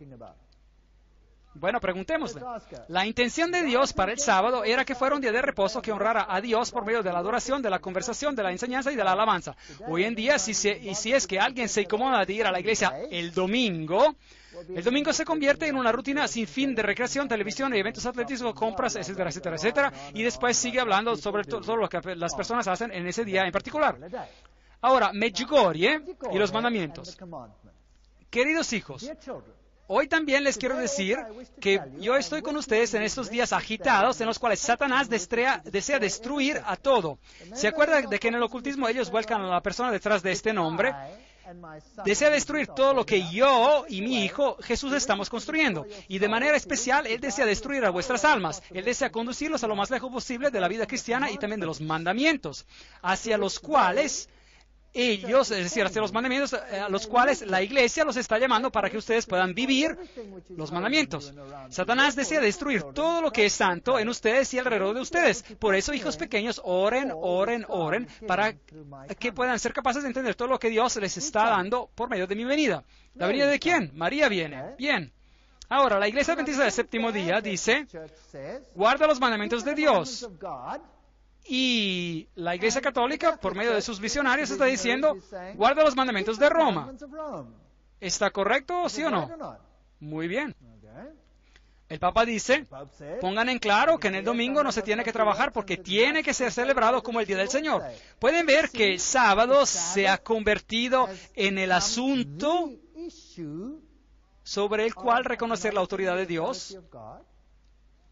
Bueno, preguntémosle. La intención de Dios para el sábado era que fuera un día de reposo que honrara a Dios por medio de la adoración, de la conversación, de la enseñanza y de la alabanza. Hoy en día, si es que alguien se incomoda de ir a la iglesia el domingo se convierte en una rutina sin fin de recreación, televisión, eventos atléticos, compras, etcétera, etcétera, etcétera. Y después sigue hablando sobre todo lo que las personas hacen en ese día en particular. Ahora, Medjugorje y los mandamientos. Queridos hijos, hoy también les quiero decir que yo estoy con ustedes en estos días agitados en los cuales Satanás desea destruir a todo. ¿Se acuerdan de que en el ocultismo ellos vuelcan a la persona detrás de este nombre? Desea destruir todo lo que yo y mi hijo Jesús estamos construyendo. Y de manera especial, Él desea destruir a vuestras almas. Él desea conducirlos a lo más lejos posible de la vida cristiana y también de los mandamientos, hacia los cuales ellos, es decir, hacia los mandamientos a los cuales la iglesia los está llamando para que ustedes puedan vivir los mandamientos. Satanás desea destruir todo lo que es santo en ustedes y alrededor de ustedes. Por eso, hijos pequeños, oren, oren, oren, para que puedan ser capaces de entender todo lo que Dios les está dando por medio de mi venida. ¿La venida de quién? María viene. Bien. Ahora, la iglesia adventista del séptimo día dice, guarda los mandamientos de Dios. Y la Iglesia Católica, por medio de sus visionarios, está diciendo, guarda los mandamientos de Roma. ¿Está correcto, sí o no? Muy bien. El Papa dice, pongan en claro que en el domingo no se tiene que trabajar porque tiene que ser celebrado como el Día del Señor. Pueden ver que el sábado se ha convertido en el asunto sobre el cual reconocer la autoridad de Dios.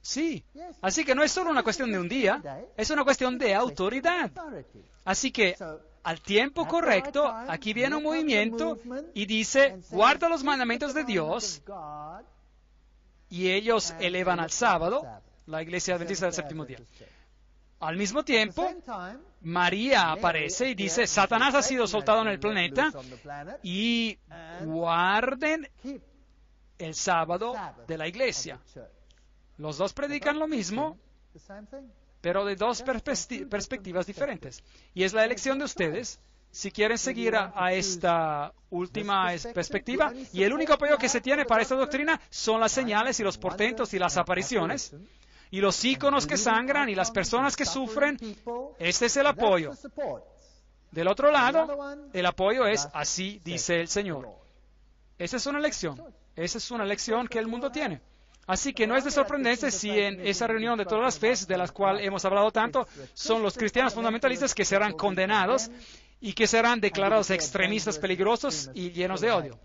Sí, así que no es solo una cuestión de un día, es una cuestión de autoridad. Así que al tiempo correcto, aquí viene un movimiento y dice, guarda los mandamientos de Dios, y ellos elevan al sábado, la iglesia adventista del séptimo día. Al mismo tiempo, María aparece y dice, Satanás ha sido soltado en el planeta y guarden el sábado de la iglesia. Los dos predican lo mismo, pero de dos perspectivas diferentes. Y es la elección de ustedes si quieren seguir a esta última perspectiva. Y el único apoyo que se tiene para esta doctrina son las señales y los portentos y las apariciones. Y los íconos que sangran y las personas que sufren, este es el apoyo. Del otro lado, el apoyo es, así dice el Señor. Esa es una elección. Esa es una elección que el mundo tiene. Así que no es de sorprenderse si en esa reunión de todas las fes, de las cuales hemos hablado tanto, son los cristianos fundamentalistas que serán condenados y que serán declarados extremistas peligrosos y llenos de odio.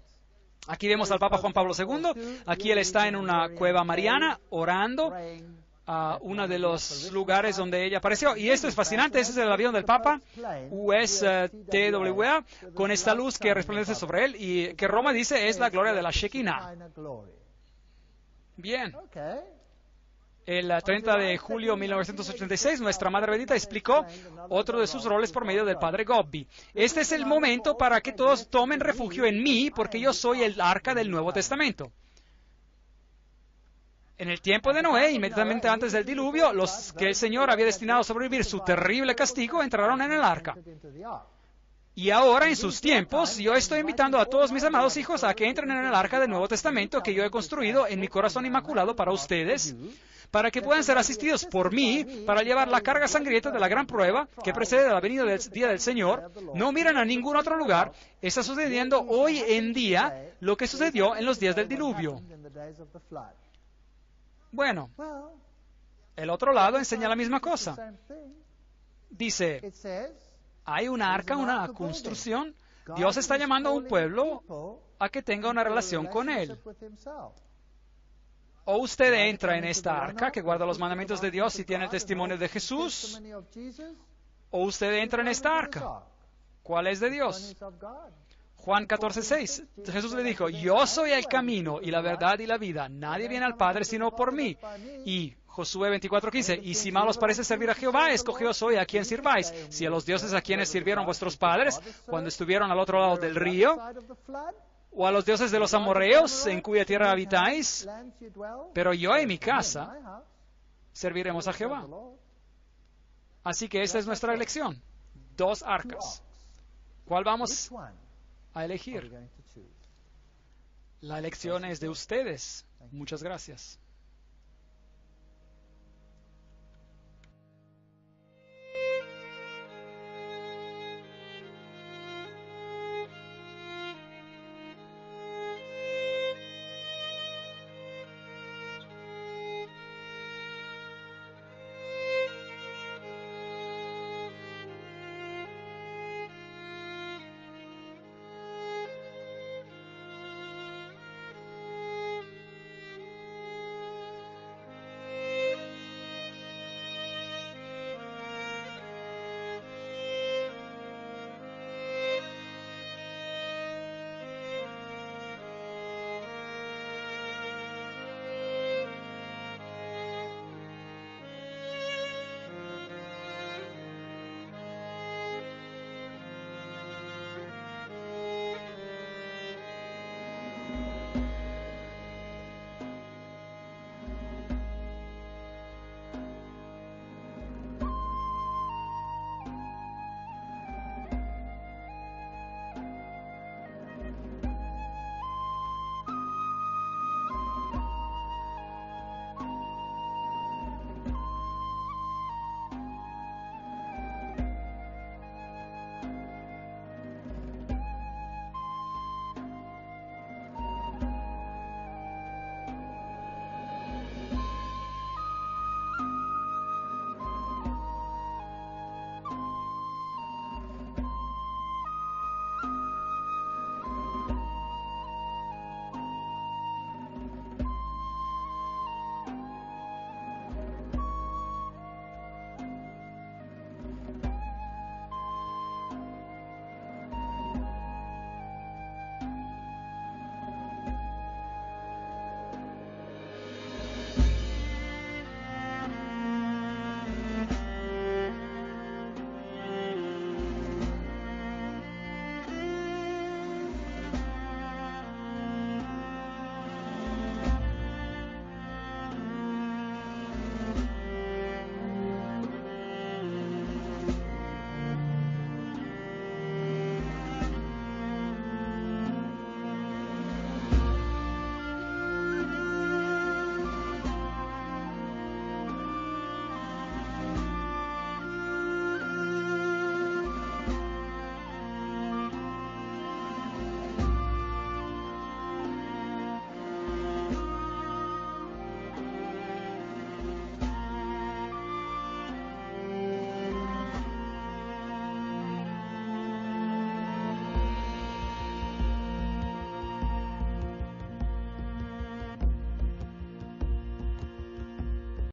Aquí vemos al Papa Juan Pablo II. Aquí él está en una cueva mariana orando a uno de los lugares donde ella apareció. Y esto es fascinante. Ese es el avión del Papa, US-TWA, con esta luz que resplandece sobre él y que Roma dice es la gloria de la Shekinah. Bien. El 30 de julio de 1986, nuestra Madre Bendita explicó otro de sus roles por medio del Padre Gobbi. Este es el momento para que todos tomen refugio en mí, porque yo soy el arca del Nuevo Testamento. En el tiempo de Noé, inmediatamente antes del diluvio, los que el Señor había destinado a sobrevivir su terrible castigo entraron en el arca. Y ahora, en sus tiempos, yo estoy invitando a todos mis amados hijos a que entren en el arca del Nuevo Testamento que yo he construido en mi corazón inmaculado para ustedes, para que puedan ser asistidos por mí para llevar la carga sangrienta de la gran prueba que precede la venida del día del Señor. No miran a ningún otro lugar. Está sucediendo hoy en día lo que sucedió en los días del diluvio. Bueno, el otro lado enseña la misma cosa. Dice, hay un arca, una construcción. Dios está llamando a un pueblo a que tenga una relación con Él. O usted entra en esta arca que guarda los mandamientos de Dios y tiene el testimonio de Jesús, o usted entra en esta arca. ¿Cuál es de Dios? Juan 14:6. Jesús le dijo, yo soy el camino y la verdad y la vida. Nadie viene al Padre sino por mí. Y Josué 24:15. Y si mal os parece servir a Jehová, escogeos hoy a quien sirváis. Si a los dioses a quienes sirvieron vuestros padres cuando estuvieron al otro lado del río, o a los dioses de los amorreos en cuya tierra habitáis, pero yo y mi casa serviremos a Jehová. Así que esta es nuestra elección. Dos arcas. ¿Cuál vamos a elegir? La elección es de ustedes. Muchas gracias.